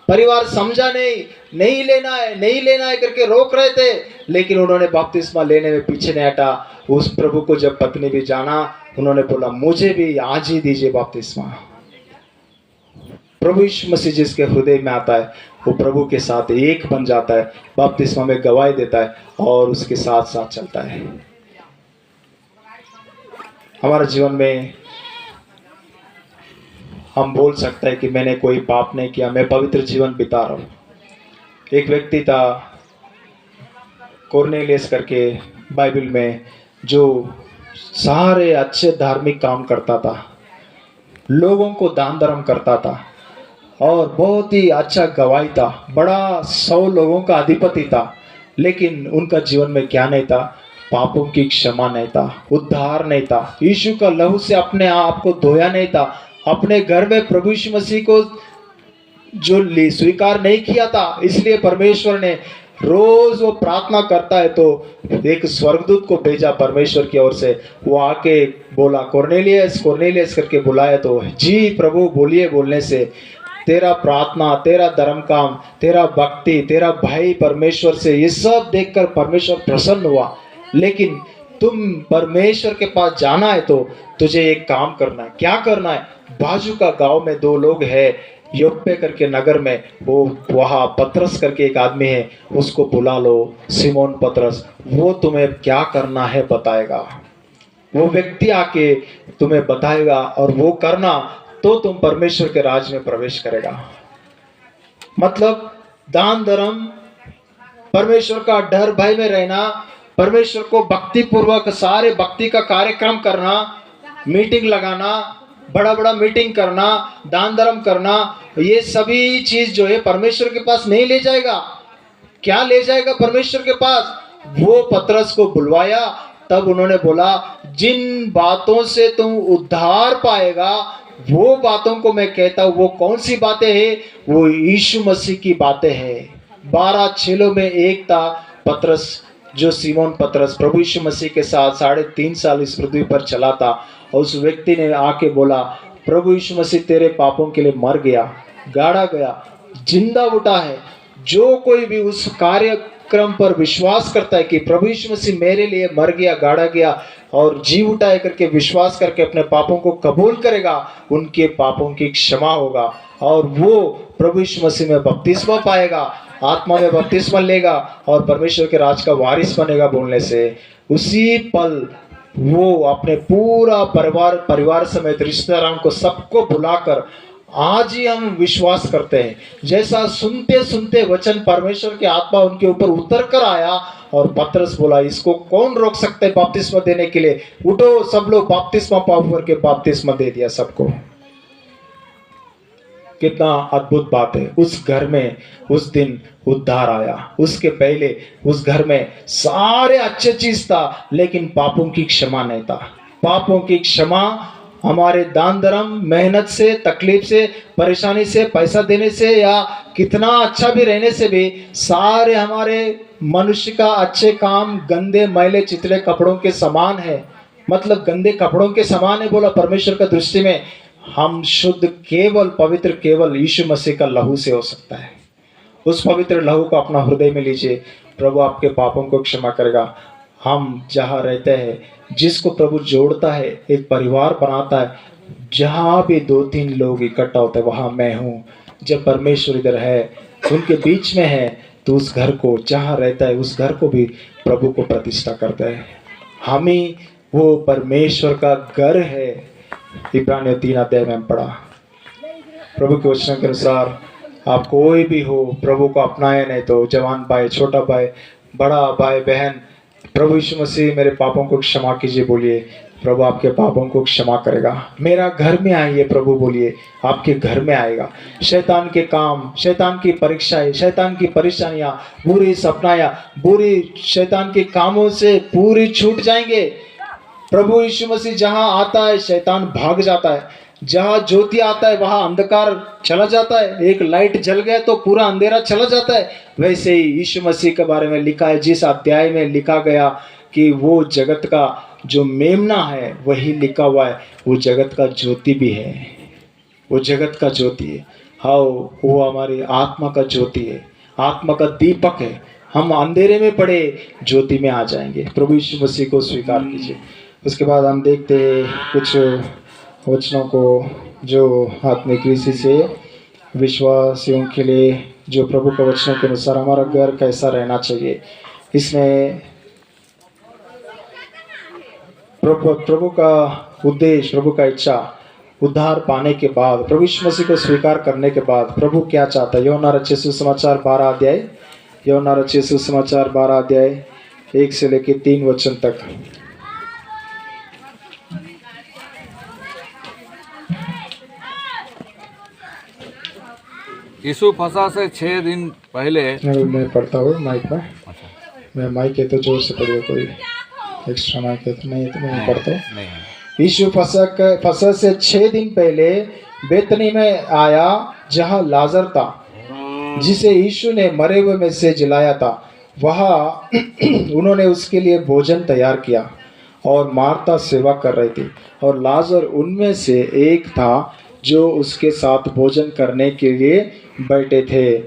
B: परिवार समझा नहीं लेना है करके रोक रहे थे, लेकिन उन्होंने बपतिस्मा लेने में पीछे नहीं हटा। उस प्रभु को जब पत्नी भी जाना, उन्होंने बोला मुझे भी आज ही दीजिए बपतिस्मा। प्रभु यीशु मसीह जिसके हृदय में आता है वो प्रभु के साथ एक बन जाता है, बपतिस्मा में गवाही देता है और उसके साथ साथ चलता है। हमारे जीवन में हम बोल सकते हैं कि मैंने कोई पाप नहीं किया, मैं पवित्र जीवन बिता रहा हूँ। एक व्यक्ति था कोर्नेलियस करके बाइबल में, जो सारे अच्छे धार्मिक काम करता था, लोगों को दान धर्म करता था और बहुत ही अच्छा गवाही था, बड़ा 100 लोगों का अधिपति था, लेकिन उनका जीवन में क्या नहीं था? पापों की क्षमा नहीं था, उद्धार नहीं था, यीशु का लहू से अपने आप को धोया नहीं था, अपने घर में प्रभु यीशु मसीह को जो स्वीकार नहीं किया था। इसलिए परमेश्वर ने रोज वो प्रार्थना करता है तो एक स्वर्गदूत को भेजा परमेश्वर की ओर से। वो आके बोला कोर्नेलियस कोर्नेलियस करके बुलाया तो जी प्रभु बोलिए, बोलने से तेरा प्रार्थना, तेरा धर्म काम, तेरा भक्ति, तेरा भाई परमेश्वर से, ये सब देखकर परमेश्वर प्रसन्न हुआ। लेकिन तुम परमेश्वर के पास जाना है तो तुझे एक काम करना है। क्या करना है? बाजू का गांव में 2 लोग हैं, योप्पे करके नगर में, वो वहाँ पतरस करके एक आदमी है, उसको बुला लो, सिमोन पतरस, वो तुम्हें क्या करना है बताएगा। वो व्यक्ति आके तुम्हें बताएगा और वो करना तो तुम परमेश्वर के राज में प्रवेश करेगा। मतलब दान धर्म, परमेश्वर का डर भय में रहना, परमेश्वर को भक्ति पूर्वक सारे भक्ति का कार्यक्रम करना, मीटिंग लगाना, बड़ा बड़ा मीटिंग करना, दान धर्म करना, ये सभी चीज जो है परमेश्वर के पास नहीं ले जाएगा। क्या ले जाएगा परमेश्वर के पास? वो पतरस को बुलवाया, तब उन्होंने बोला जिन बातों से तुम उद्धार पाएगा वो बातों को मैं कहता हूँ। वो कौन सी बातें हैं? वो यीशु मसीह की बातें हैं। 12 चेलों में एक था पतरस, जो सिमोन पतरस प्रभु यीशु मसीह के साथ 3.5 साल इस पृथ्वी पर चला था। और उस व्यक्ति ने आके बोला प्रभु यीशु मसीह तेरे पापों के लिए मर गया, गाड़ा गया, जिंदा उठा है। जो कोई भी उस कार्यक्रम पर विश्वास करता है कि प्रभु यीशु मसीह मेरे लिए मर गया, गाड़ा गया और जी उठाए करके विश्वास करके अपने पापों को कबूल करेगा, उनके पापों की क्षमा होगा और वो प्रभु यीशु मसीह में बपतिस्मा पाएगा, आत्मा में बपतिस्मा लेगा और परमेश्वर के राज का वारिस बनेगा। बोलने से उसी पल वो अपने पूरा परिवार समेत रिश्तेदारों को सबको बुलाकर, आज ही हम विश्वास करते हैं, जैसा सुनते सुनते वचन परमेश्वर की आत्मा उनके ऊपर उतर कर आया और पतरस बोला इसको कौन रोक सकते है बपतिस्मा देने के लिए, उठो सब लोग बपतिस्मा पाओ करके बपतिस्मा दे दिया सबको। कितना अद्भुत बात है। उस घर में उस दिन उद्धार आया। उसके पहले उस घर में सारे अच्छे चीज था, लेकिन पापों की क्षमा नहीं था। पापों की क्षमा हमारे दान धर्म, मेहनत से, तकलीफ से, परेशानी से, पैसा देने से या कितना अच्छा भी रहने से भी सारे हमारे मनुष्य का अच्छे काम गंदे मैले चितले कपड़ों के समान है। मतलब गंदे कपड़ों के समान है बोला परमेश्वर का दृष्टि में। हम शुद्ध केवल पवित्र केवल यीशु मसीह का लहू से हो सकता है। उस पवित्र लहू को अपना हृदय में लीजिए, प्रभु आपके पापों को क्षमा करेगा। हम जहाँ रहते हैं, जिसको प्रभु जोड़ता है, एक परिवार बनाता है, जहाँ भी 2-3 लोग इकट्ठा होते हैं वहाँ मैं हूँ। जब परमेश्वर इधर है, उनके बीच में है, तो उस घर को जहाँ रहता है उस घर को भी प्रभु को प्रतिष्ठा करता है। हम ही वो परमेश्वर का घर है। इब्रानियों 3 अध्याय में हम पढ़ा। प्रभु के वचन के अनुसार आप कोई भी हो, प्रभु को अपनाए नहीं तो जवान भाई, छोटा भाई, बड़ा भाई, बहन, प्रभु यीशु मसीह मेरे पापों को क्षमा कीजिए बोलिए, प्रभु आपके पापों को क्षमा करेगा। मेरा घर में आइए प्रभु बोलिए, आपके घर में आएगा। शैतान के काम, शैतान की परीक्षाएं, शैतान की परेशानियां, बुरी सपनाया, बुरी शैतान के कामों से पूरी छूट जाएंगे। प्रभु यीशु मसीह जहाँ आता है शैतान भाग जाता है, जहाँ ज्योति आता है वहाँ अंधकार चला जाता है। एक लाइट जल गया तो पूरा अंधेरा चला जाता है। वैसे ही यीशु मसीह के बारे में लिखा है, जिस अध्याय में लिखा गया कि वो जगत का जो मेमना है वही लिखा हुआ है, वो जगत का ज्योति भी है, वो जगत का ज्योति है। हाँ, वो हमारी आत्मा का ज्योति है, आत्मा का दीपक है। हम अंधेरे में पड़े ज्योति में आ जाएंगे। प्रभु यीशु मसीह को स्वीकार कीजिए। उसके बाद हम देखते हैं कुछ वचनों को जो आत्मिक रीति से विश्वासियों के लिए, जो प्रभु के वचनों के अनुसार हमारा घर कैसा रहना चाहिए। इसमें प्रभु का उद्देश्य, प्रभु का इच्छा, उद्धार पाने के बाद, प्रभु यीशु मसीह को स्वीकार करने के बाद प्रभु क्या चाहता है। यूहन्ना रचित सुसमाचार 12 अध्याय, यूहन्ना रचित सुसमाचार 12 अध्याय 1 से लेकर 3 वचन तक।
C: यीशु फसा से 6 दिन पहले,
B: मैं पढ़ता हूँ माइक में। मैं माइक है तो जोर से पढ़िए, कोई एक्स्ट्रा माइक है तो नहीं है तो मैं पढ़ता हूँ। यीशु फसह से 6 दिन पहले बेतनी में आया, जहाँ लाजर था जिसे यीशु ने मरे हुए में से जिलाया था। वहाँ उन्होंने उसके लिए भोजन तैयार किया और मार्ता सेवा कर रही थी, और लाजर उनमें से एक था जो उसके साथ भोजन करने के लिए बैठे थे।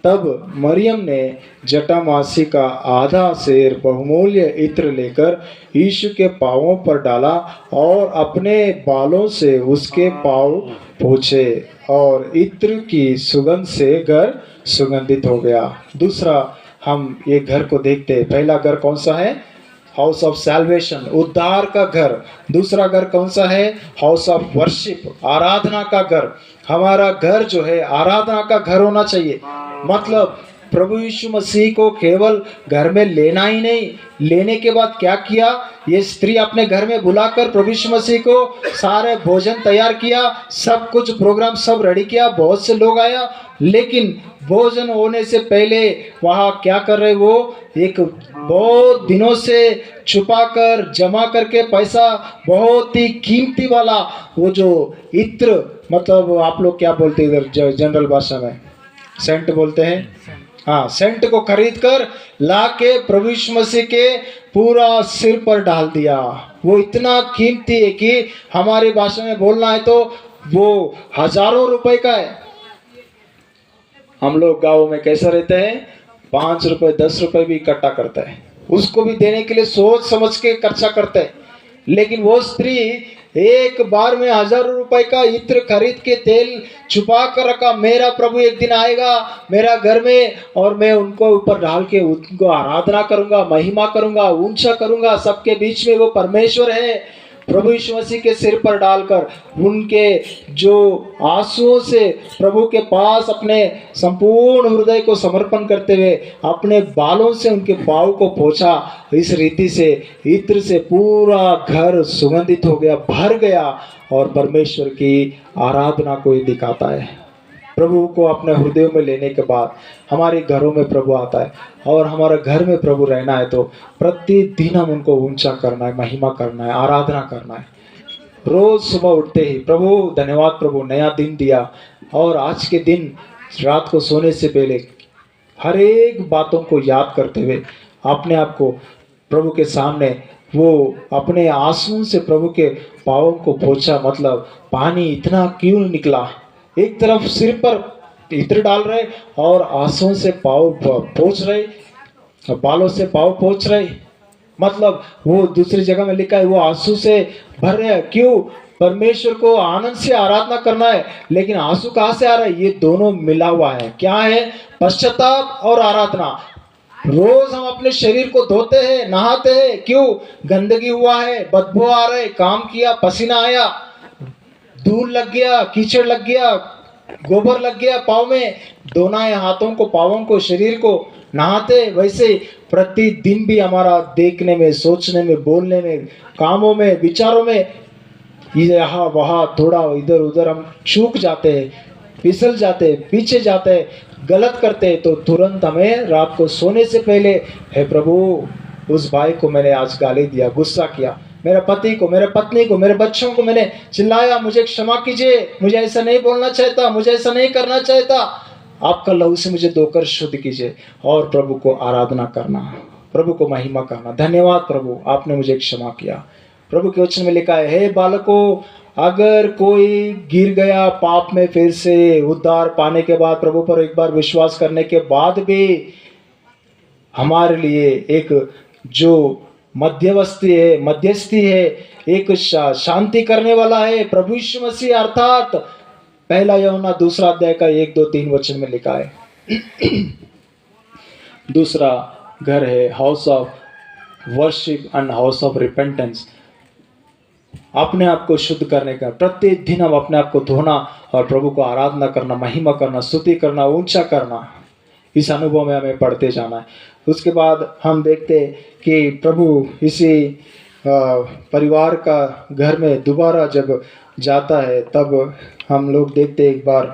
B: तब मरियम ने जटामासी का आधा सेर बहुमूल्य इत्र लेकर यीशु के पांवों पर डाला और अपने बालों से उसके पांव पोंछे, और इत्र की सुगंध से घर सुगंधित हो गया। दूसरा हम ये घर को देखते हैं। पहला घर कौन सा है? हाउस ऑफ सैल्वेशन, उद्धार का घर। दूसरा घर कौन सा है? हाउस ऑफ वर्शिप, आराधना का घर। हमारा घर जो है आराधना का घर होना चाहिए। मतलब प्रभु यीशु मसीह को केवल घर में लेना ही नहीं, लेने के बाद क्या किया, ये स्त्री अपने घर में बुलाकर प्रभु यीशु मसीह को सारे भोजन तैयार किया, सब कुछ प्रोग्राम सब रेडी किया, बहुत से लोग आया। लेकिन भोजन होने से पहले वहाँ क्या कर रहे, वो एक बहुत दिनों से छुपा कर जमा करके पैसा, बहुत ही कीमती वाला वो जो इत्र, मतलब आप लोग क्या बोलते हैं इधर जनरल भाषा में, सेंट बोलते हैं। हाँ, सेंट को खरीद कर ला के प्रभु यीशु मसीह के पूरा सिर पर डाल दिया। वो इतना कीमती है कि हमारी भाषा में बोलना है तो वो हजारों रुपए का है। हम लोग गाँव में कैसा रहते हैं, 5 रुपए 10 रुपए भी इकट्ठा करता है, उसको भी देने के लिए सोच समझ के खर्चा करते हैं। लेकिन वो स्त्री एक बार में हजारों रुपए का इत्र खरीद के तेल छुपा कर रखा। मेरा प्रभु एक दिन आएगा मेरा घर में, और मैं उनको ऊपर डाल के उनको आराधना करूंगा, महिमा करूंगा, ऊंचा करूंगा। सबके बीच में वो परमेश्वर है। प्रभु यीशु मसीह के सिर पर डालकर उनके जो आंसुओं से प्रभु के पास अपने संपूर्ण हृदय को समर्पण करते हुए अपने बालों से उनके पाँव को पोंछा। इस रीति से इत्र से पूरा घर सुगंधित हो गया, भर गया, और परमेश्वर की आराधना को ये दिखाता है। प्रभु को अपने हृदय में लेने के बाद हमारे घरों में प्रभु आता है, और हमारे घर में प्रभु रहना है तो प्रतिदिन हम उनको ऊंचा करना है, महिमा करना है, आराधना करना है। रोज सुबह उठते ही प्रभु धन्यवाद प्रभु, नया दिन दिया, और आज के दिन रात को सोने से पहले हर एक बातों को याद करते हुए अपने आप को प्रभु के सामने, वो अपने आंसुओं से प्रभु के पाँवों को पोंछा। मतलब पानी इतना क्यों निकला, एक तरफ सिर पर इत्र डाल रहे और आंसुओं से पाँव पोंछ रहे, बालों से पाँव पोंछ रहे। मतलब वो दूसरी जगह में लिखा है वो आंसू से भर रहे हैं। क्यों? परमेश्वर को आनंद से आराधना करना है, लेकिन आंसू कहाँ से आ रहा है? ये दोनों मिला हुआ है। क्या है? पश्चाताप और आराधना। रोज हम अपने शरीर को धोते हैं, नहाते हैं। क्यों? गंदगी हुआ है, बदबू आ रहा है, काम किया, पसीना आया, धूल लग गया, कीचड़ लग गया, गोबर लग गया पाँव में, धोना है हाथों को, पाँवों को, शरीर को, नहाते। वैसे प्रतिदिन भी हमारा देखने में, सोचने में, बोलने में, कामों में, विचारों में यहाँ वहाँ थोड़ा इधर उधर हम चूक जाते हैं, फिसल जाते हैं, पीछे जाते हैं, गलत करते हैं, तो तुरंत हमें रात को सोने से पहले, हे प्रभु उस भाई को मैंने आज गाली दिया, गुस्सा किया, मेरे पति को, मेरे पत्नी को, मेरे बच्चों को मैंने चिल्लाया, मुझे क्षमा कीजिए, मुझे ऐसा नहीं बोलना चाहता, मुझे ऐसा नहीं करना चाहता, आपका लहू से मुझे धोकर शुद्ध कीजिए। और प्रभु को आराधना करना, प्रभु को महिमा करना। धन्यवाद प्रभु, आपने मुझे क्षमा किया। प्रभु के वचन में लिखा है, हे बालकों, अगर कोई गिर गया पाप में, फिर से उद्धार पाने के बाद, प्रभु पर एक बार विश्वास करने के बाद भी हमारे लिए एक जो मध्यस्थी है, एक शांति करने वाला है, प्रभु यीशु मसीह, अर्थात पहला यूहन्ना 2 अध्याय का 1, 2, 3 वचन में लिखा है। दूसरा घर है house of worship and house of repentance. अपने आप को शुद्ध करने का, प्रत्येक दिन हम अपने आप को धोना और प्रभु को आराधना करना, महिमा करना, स्तुति करना, ऊंचा करना, इस अनुभव में हमें पढ़ते जाना है। उसके बाद हम देखते कि प्रभु इसी परिवार का घर में दोबारा जब जाता है, तब हम लोग देखते एक बार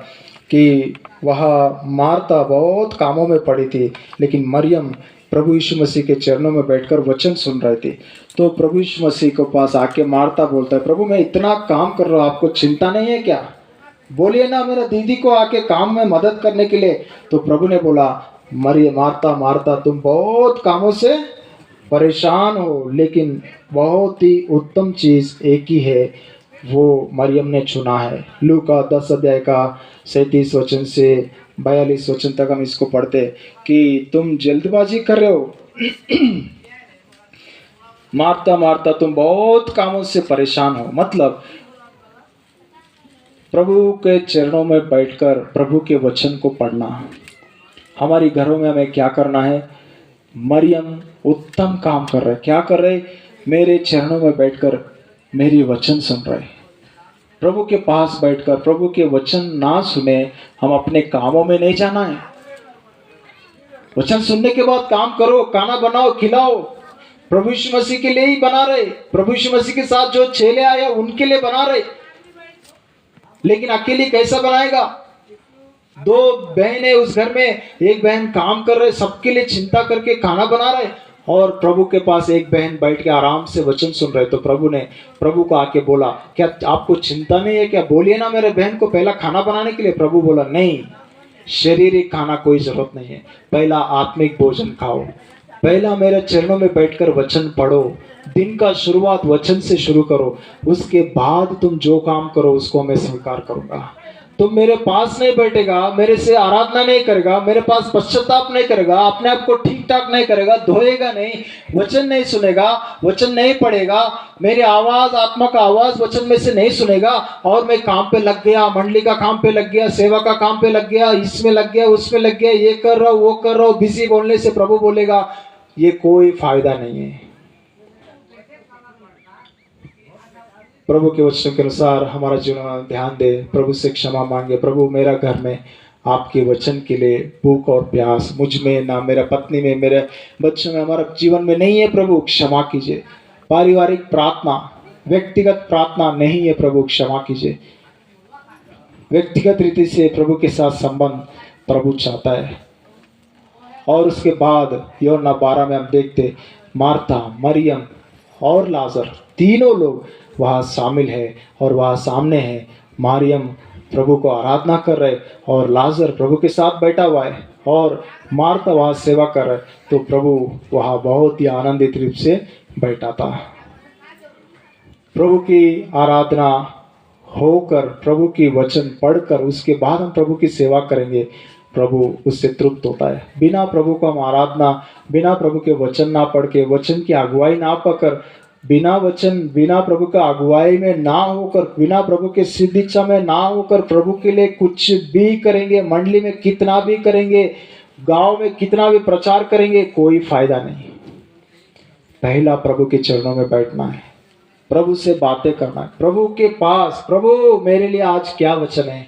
B: कि वहाँ मार्ता बहुत कामों में पड़ी थी, लेकिन मरियम प्रभु यीशु मसीह के चरणों में बैठकर वचन सुन रहे थे। तो प्रभु यीशु मसीह के पास आके मार्ता बोलता है, प्रभु मैं इतना काम कर रहा हूँ, आपको चिंता नहीं है क्या? बोलिए ना मेरा दीदी को आके काम में मदद करने के लिए। तो प्रभु ने बोला, मार्ता मार्ता, तुम बहुत कामों से परेशान हो, लेकिन बहुत ही उत्तम चीज़ एक ही है, वो मरियम ने चुना है। लूका 10 अध्याय का 37 वचन से 42 वचन तक हम इसको पढ़ते कि तुम जल्दबाजी कर रहे हो मार्ता मार्ता, तुम बहुत कामों से परेशान हो। मतलब प्रभु के चरणों में बैठकर प्रभु के वचन को पढ़ना। हमारी घरों में हमें क्या करना है? मरियम उत्तम काम कर रहे। क्या कर रहे? मेरे चरणों में बैठकर मेरी वचन सुन रहे। प्रभु के पास बैठकर प्रभु के वचन ना सुने, हम अपने कामों में नहीं जाना है। वचन सुनने के बाद काम करो, खाना बनाओ, खिलाओ। प्रभु यीशु मसीह के लिए ही बना रहे। प्रभु यीशु मसीह के साथ जो चेले आए उनके लिए बना रहे। लेकिन अकेले कैसा बनाएगा? 2 बहन है उस घर में, एक बहन काम कर रहे, सबके लिए चिंता करके खाना बना रहे, और प्रभु के पास एक बहन बैठ के आराम से वचन सुन रहे। तो प्रभु को आके बोला, क्या आपको चिंता नहीं है क्या? बोलिए ना मेरे बहन को पहला खाना बनाने के लिए। प्रभु बोला, नहीं, शारीरिक खाना कोई जरूरत नहीं है, पहला आत्मिक भोजन खाओ, पहला मेरे चरणों में बैठकर वचन पढ़ो, दिन का शुरुआत वचन से शुरू करो, उसके बाद तुम जो काम करो उसको मैं स्वीकार करूंगा। तुम मेरे पास नहीं बैठेगा, मेरे से आराधना नहीं करेगा, मेरे पास पश्चाताप नहीं करेगा, अपने आप को ठीक ठाक नहीं करेगा, धोएगा नहीं, वचन नहीं सुनेगा, वचन नहीं पढ़ेगा, मेरी आवाज, आत्मा का आवाज वचन में से नहीं सुनेगा, और मैं काम पे लग गया, मंडली का काम पे लग गया, सेवा का काम पे लग गया, इसमें लग गया, उसमें लग गया, ये कर रहा हूँ, वो कर रहा हूँ, बिजी बोलने से प्रभु बोलेगा ये कोई फायदा नहीं है। प्रभु के वचन के अनुसार हमारा जीवन ध्यान दे, प्रभु से क्षमा मांगे। प्रभु मेरा घर में आपके वचन के लिए भूख और प्यास मुझ में, ना मेरा पत्नी में, मेरे बच्चों में, हमारे जीवन में नहीं है। प्रभु क्षमा कीजिए। पारिवारिक प्रार्थना, व्यक्तिगत प्रार्थना नहीं है, प्रभु क्षमा कीजिए। व्यक्तिगत रीति से प्रभु के साथ संबंध प्रभु चाहता है। और उसके बाद यूहन्ना 12 में हम देखते मार्था, मरियम और लाजर तीनों लोग वहाँ शामिल है, और वहाँ सामने है। मरियम प्रभु को आराधना कर रहे और लाजर प्रभु के साथ बैठा हुआ है, और मार्था वहाँ सेवा कर रहे। तो प्रभु वहाँ बहुत ही आनंदित रूप से बैठा था। प्रभु की आराधना होकर, प्रभु की वचन पढ़कर, उसके बाद हम प्रभु की सेवा करेंगे, प्रभु उससे तृप्त होता है। बिना प्रभु को हम आराधना, बिना प्रभु के वचन ना पढ़ के, वचन की अगुवाई ना पाकर, बिना प्रभु का अगुवाई में ना होकर, बिना प्रभु के सिद्ध इच्छा में ना होकर प्रभु के लिए कुछ भी करेंगे, मंडली में कितना भी करेंगे, गांव में कितना भी प्रचार करेंगे, कोई फायदा नहीं। पहला प्रभु के चरणों में बैठना है, प्रभु से बातें करना है, प्रभु के पास, प्रभु मेरे लिए आज क्या वचन है,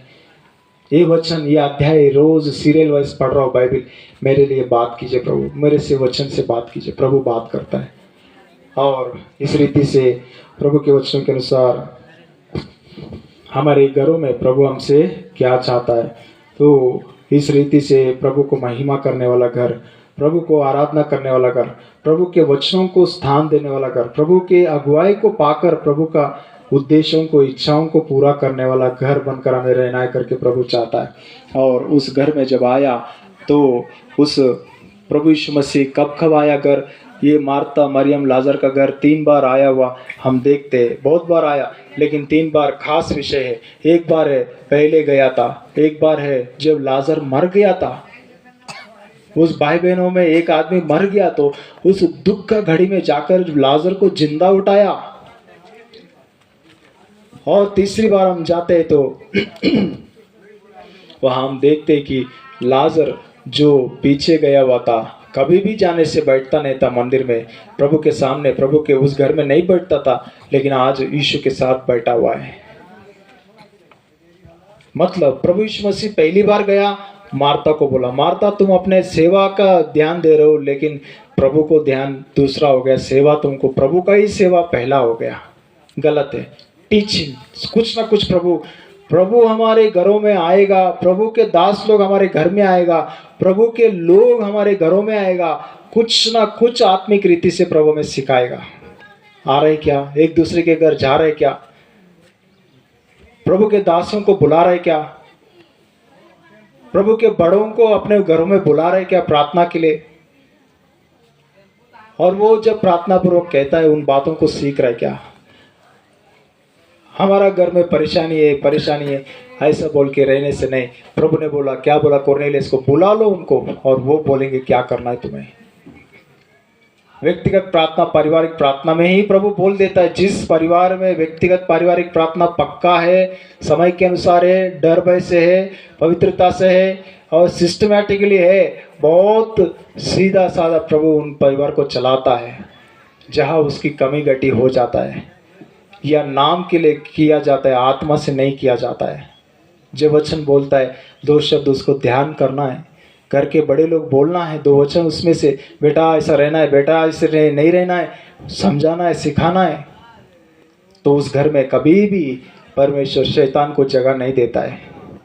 B: ये वचन, ये अध्याय रोज सीरियल वाइज पढ़ रहा हूँ बाइबल, मेरे लिए बात कीजिए प्रभु, मेरे से वचन से बात कीजिए। प्रभु बात करता है। और इस रीति से प्रभु के वचन के अनुसार हमारे घरों में प्रभु हमसे क्या चाहता है, तो इस रीति से प्रभु को महिमा करने वाला घर, प्रभु को आराधना करने वाला घर, प्रभु के वचनों को स्थान देने वाला घर, प्रभु के अगुवाई को पाकर प्रभु का उद्देश्यों को, इच्छाओं को पूरा करने वाला घर बनकर हमें रहना करके प्रभु चाहता है। और उस घर में जब आया तो उस प्रभु यीशु मसीह कब कब आया घर, ये मार्ता मरियम लाजर का घर 3 बार आया हुआ हम देखते हैं। बहुत बार आया, लेकिन 3 बार खास विषय है। एक बार है पहले गया था, एक बार है जब लाजर मर गया था। उस भाई बहनों में एक आदमी मर गया तो उस दुख का घड़ी में जाकर लाजर को जिंदा उठाया। और तीसरी बार हम जाते हैं तो वहां हम देखते हैं कि लाजर जो पीछे गया हुआ था, कभी भी जाने से बैठता नहीं था मंदिर में, प्रभु के सामने, प्रभु के उस घर में नहीं बैठता था, लेकिन आज यीशु के साथ बैठा हुआ है। मतलब प्रभु यीशु मसीह पहली बार गया, मार्ता को बोला, मार्ता तुम अपने सेवा का ध्यान दे रहे हो, लेकिन प्रभु को ध्यान दूसरा हो गया। सेवा तुमको, प्रभु का ही सेवा पहला हो गया। गलत है। टीचिंग कुछ ना कुछ प्रभु हमारे घरों में आएगा, प्रभु के दास लोग हमारे घर में आएगा, प्रभु के लोग हमारे घरों में आएगा, कुछ ना कुछ आत्मिक रीति से प्रभु में सिखाएगा। आ रहे क्या? एक दूसरे के घर जा रहे क्या? प्रभु के दासों को बुला रहे क्या? प्रभु के बड़ों को अपने घरों में बुला रहे क्या प्रार्थना के लिए? और वो जब प्रार्थना पूर्वक कहता है उन बातों को सीख रहा है क्या? हमारा घर में परेशानी है ऐसा बोल के रहने से नहीं। प्रभु ने बोला, क्या बोला? कोर्नेलियस को बुला लो उनको और वो बोलेंगे क्या करना है तुम्हें। व्यक्तिगत प्रार्थना, पारिवारिक प्रार्थना में ही प्रभु बोल देता है। जिस परिवार में व्यक्तिगत पारिवारिक प्रार्थना पक्का है, समय के अनुसार है, डर भय से है, पवित्रता से है और सिस्टमैटिकली है, बहुत सीधा साधा प्रभु उन परिवार को चलाता है। जहाँ उसकी कमी घटी हो जाता है या नाम के लिए किया जाता है, आत्मा से नहीं किया जाता है। जो वचन बोलता है 2 शब्द उसको ध्यान करना है, करके बड़े लोग बोलना है 2 वचन उसमें से, बेटा ऐसा रहना है, बेटा ऐसे नहीं रहना है, समझाना है, सिखाना है, तो उस घर में कभी भी परमेश्वर शैतान को जगह नहीं देता है।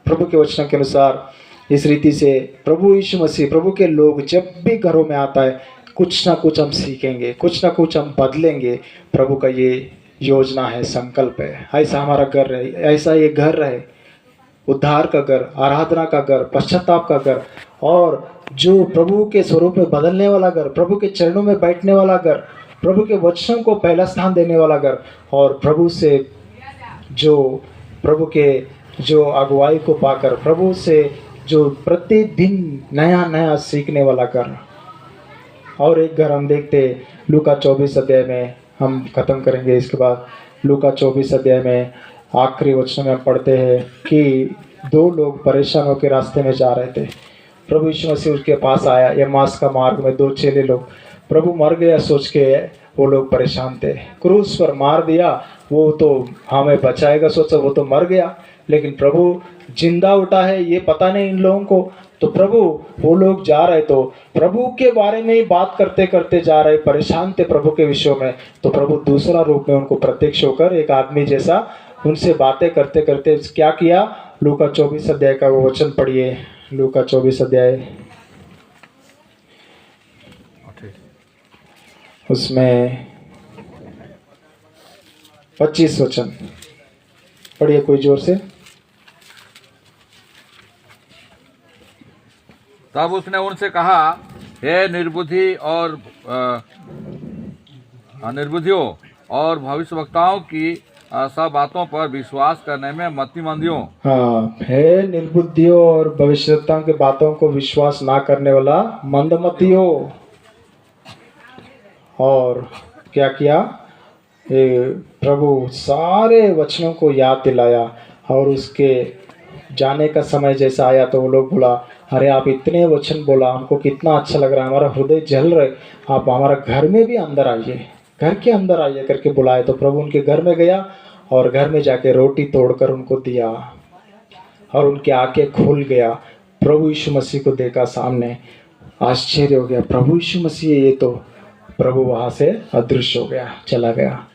B: प्रभु के वचनों के अनुसार इस रीति से प्रभु यीशु मसीह, प्रभु के लोग जब भी घरों में आता है, कुछ ना कुछ हम सीखेंगे, कुछ ना कुछ हम बदलेंगे। प्रभु का ये योजना है, संकल्प है। ऐसा हमारा घर रहे, ऐसा ये घर रहे, उद्धार का घर, आराधना का घर, पश्चाताप का घर, और जो प्रभु के स्वरूप में बदलने वाला घर, प्रभु के चरणों में बैठने वाला घर, प्रभु के वचनों को पहला स्थान देने वाला घर, और प्रभु से जो प्रभु के जो अगुवाई को पाकर प्रभु से जो प्रतिदिन नया नया सीखने वाला घर। और एक घर हम देखते लूका 24 अध्याय में, हम खत्म करेंगे इसके बाद। लूका 24 अध्याय में आखिरी वचन में हम पढ़ते हैं कि 2 लोग परेशान होकर रास्ते में जा रहे थे। प्रभु यीशु मसीह उसके पास आया, एम्माउस का मार्ग में 2 चेले लोग। प्रभु मर गया सोच के वो लोग परेशान थे, क्रूस पर मार दिया, वो तो हमें बचाएगा सोचा, वो तो मर गया, लेकिन प्रभु जिंदा उठा है ये पता नहीं इन लोगों को। तो प्रभु, वो लोग जा रहे तो प्रभु के बारे में ही बात करते करते जा रहे, परेशान थे प्रभु के विषय में। तो प्रभु दूसरा रूप में उनको प्रत्यक्ष होकर एक आदमी जैसा उनसे बातें करते करते क्या किया? लूका 24 अध्याय का वो वचन पढ़िए। लूका 24 अध्याय उसमें 25 वचन पढ़िए कोई जोर से।
C: तब उसने उनसे कहा, हे निर्बुद्धि और निर्बुद्धियों और भविष्यवक्ताओं की सब बातों पर विश्वास करने में मतिमंदियों।
B: हाँ, हे निर्बुद्धियों और भविष्यवक्ताओं की बातों को विश्वास ना करने वाला मंदमतियों। और क्या किया? प्रभु सारे वचनों को याद दिलाया, और उसके जाने का समय जैसा आया तो वो लोग बोला, अरे आप इतने वचन बोला, हमको कितना अच्छा लग रहा है, हमारा हृदय जल रहे, आप हमारा घर में भी अंदर आइए, घर के अंदर आइए करके बुलाए। तो प्रभु उनके घर में गया और घर में जाके रोटी तोड़कर उनको दिया और उनकी आंखें खुल गया। प्रभु यीशु मसीह को देखा सामने, आश्चर्य हो गया, प्रभु यीशु मसीह ये तो। प्रभु वहाँ से अदृश्य हो गया, चला गया।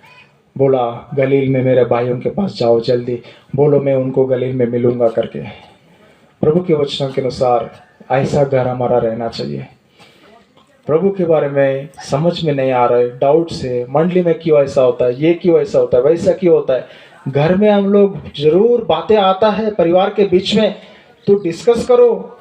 B: बोला, गलील में मेरे भाइयों के पास जाओ, जल्दी बोलो मैं उनको गलील में मिलूंगा करके। प्रभु के वचनों के अनुसार ऐसा घर हमारा रहना चाहिए। प्रभु के बारे में समझ में नहीं आ रहा है, डाउट से, मंडली में क्यों ऐसा होता है, ये क्यों ऐसा होता है, वैसा क्यों होता है। घर में हम लोग जरूर बातें आता है, परिवार के बीच में तो डिस्कस करो,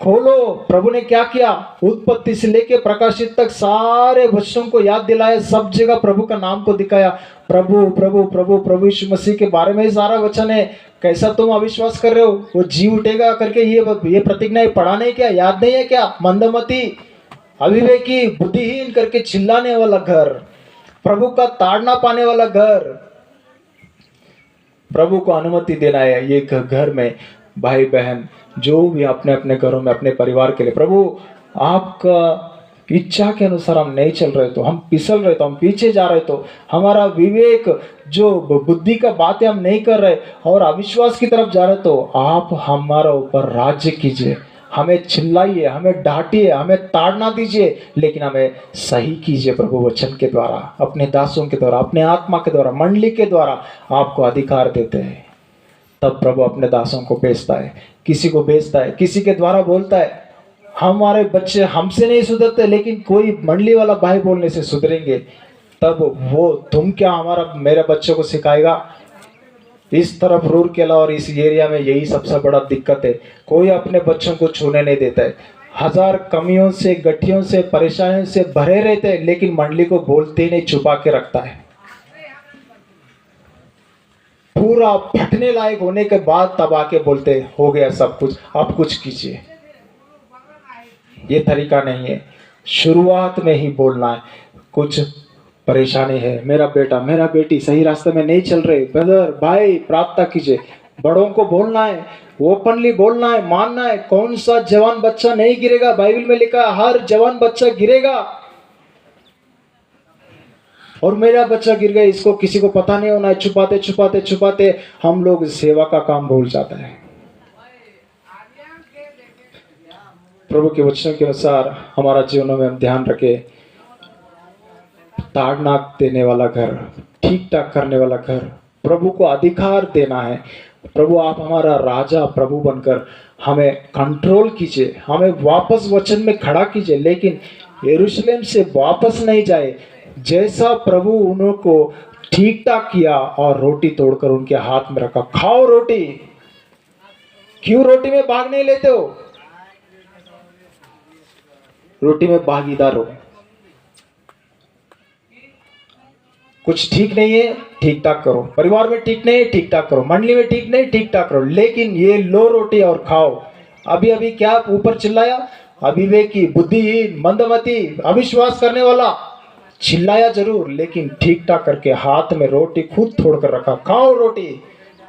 B: खोलो। प्रभु ने क्या किया, उत्पत्ति से लेके प्रकाशित तक सारे वचनों को याद दिलाया, सब जगह प्रभु का नाम को दिखाया। प्रभु प्रभु प्रभु प्रभु यीशु मसीह के बारे में ही सारा वचन है। कैसा तुम अविश्वास कर रहे हो, वो जी उठेगा करके ये प्रतिज्ञा पढ़ा नहीं क्या, याद नहीं है क्या? मंदमती, अविवेकी, बुद्धिहीन करके चिल्लाने वाला घर, प्रभु का ताड़ना पाने वाला घर। प्रभु को अनुमति देना है ये घर में भाई बहन जो भी अपने अपने घरों में अपने परिवार के लिए, प्रभु आपका इच्छा के अनुसार हम नहीं चल रहे तो, हम फिसल रहे तो, हम पीछे जा रहे तो, हमारा विवेक जो बुद्धि का बातें हम नहीं कर रहे और अविश्वास की तरफ जा रहे तो आप हमारा ऊपर राज्य कीजिए। हमें चिल्लाइए, हमें डांटिए, हमें ताड़ना दीजिए, लेकिन हमें सही कीजिए प्रभु वचन के द्वारा, अपने दासों के द्वारा, अपने आत्मा के द्वारा, मंडली के द्वारा आपको अधिकार देते हैं। तब प्रभु अपने दासों को भेजता है, किसी को भेजता है, किसी के द्वारा बोलता है। हमारे बच्चे हमसे नहीं सुधरते, लेकिन कोई मंडली वाला भाई बोलने से सुधरेंगे। तब वो तुम क्या हमारा मेरे बच्चों को सिखाएगा? इस तरफ रूरकेला और इस एरिया में यही सबसे बड़ा दिक्कत है, कोई अपने बच्चों को छूने नहीं देता है। हजार कमियों से, गठियों से, परेशानियों से भरे रहते हैं, लेकिन मंडली को बोलते ही नहीं, छुपा के रखता है। पूरा फटने लायक होने के बाद तब आके बोलते हो गया सब कुछ, अब कुछ कीजिए। ये तरीका नहीं है, शुरुआत में ही बोलना है। कुछ परेशानी है, मेरा बेटा मेरा बेटी सही रास्ते में नहीं चल रहे, ब्रदर भाई प्रार्थना कीजिए। बड़ों को बोलना है, ओपनली बोलना है, मानना है। कौन सा जवान बच्चा नहीं गिरेगा? बाइबल में लिखा है हर जवान बच्चा गिरेगा, और मेरा बच्चा गिर गया इसको किसी को पता नहीं होना है। छुपाते छुपाते छुपाते हम लोग सेवा का काम भूल जाता है। प्रभु के वचनों के अनुसार हमारा जीवनों में हम ध्यान रखें। ताड़ना देने वाला घर, ठीक ठाक करने वाला घर, प्रभु को अधिकार देना है। प्रभु आप हमारा राजा प्रभु बनकर हमें कंट्रोल कीजिए, हमें वापस वचन में खड़ा कीजिए, लेकिन यरूशलेम से वापस नहीं जाए। जैसा प्रभु उनको ठीक ठाक किया और रोटी तोड़कर उनके हाथ में रखा, खाओ रोटी। क्यों रोटी में भाग नहीं लेते हो? रोटी में भागीदार हो। कुछ ठीक नहीं है, ठीक ठाक करो। परिवार में ठीक नहीं है, ठीक ठाक करो। मंडली में ठीक नहीं, ठीक ठाक करो। लेकिन ये लो रोटी और खाओ। अभी अभी क्या ऊपर चिल्लाया? अविवेकी, बुद्धिहीन, मंदमती, अविश्वास करने वाला। चिल्लाया जरूर, लेकिन ठीक ठाक करके हाथ में रोटी खुद तोड़कर रखा, खाओ रोटी।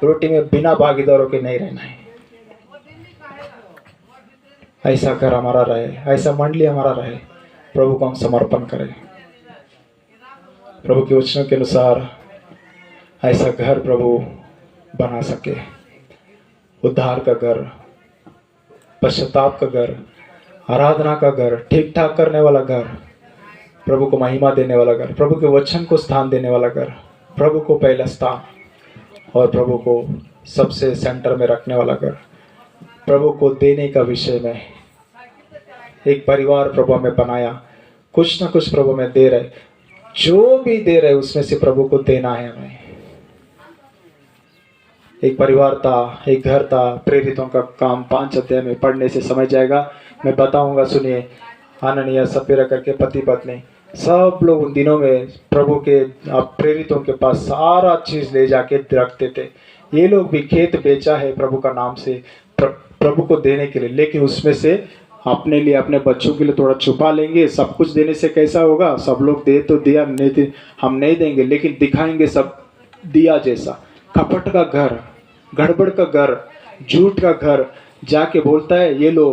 B: रोटी में बिना भागीदारों के नहीं रहना है। ऐसा घर हमारा रहे, ऐसा मंडली हमारा रहे। प्रभु को हम समर्पण करें। प्रभु के वचनों के अनुसार ऐसा घर प्रभु बना सके। उद्धार का घर, पश्चाताप का घर, आराधना का घर, ठीक ठाक करने वाला घर, प्रभु को महिमा देने वाला घर, प्रभु के वचन को स्थान देने वाला घर, प्रभु को पहला स्थान और प्रभु को सबसे सेंटर में रखने वाला घर। प्रभु को देने का विषय में एक परिवार प्रभु हमें बनाया। कुछ ना कुछ प्रभु में दे रहे, जो भी दे रहे उसमें से प्रभु को देना है हमें। एक परिवार था, एक घर था। प्रेरितों का काम 5 अध्याय में पढ़ने से समझ जाएगा, मैं बताऊंगा, सुनिए। आननिया सपेरा करके पति पत्नी सब लोग उन दिनों में प्रभु के प्रेरितों के पास सारा चीज ले जाके रखते थे। ये लोग भी खेत बेचा है प्रभु का नाम से प्रभु को देने के लिए, लेकिन उसमें से अपने लिए, अपने बच्चों के लिए थोड़ा छुपा लेंगे। सब कुछ देने से कैसा होगा? सब लोग दे तो दिया, नहीं दे हम नहीं देंगे, लेकिन दिखाएंगे सब दिया जैसा। कपट का घर, गड़बड़ का घर, झूठ का घर। जाके बोलता है ये लो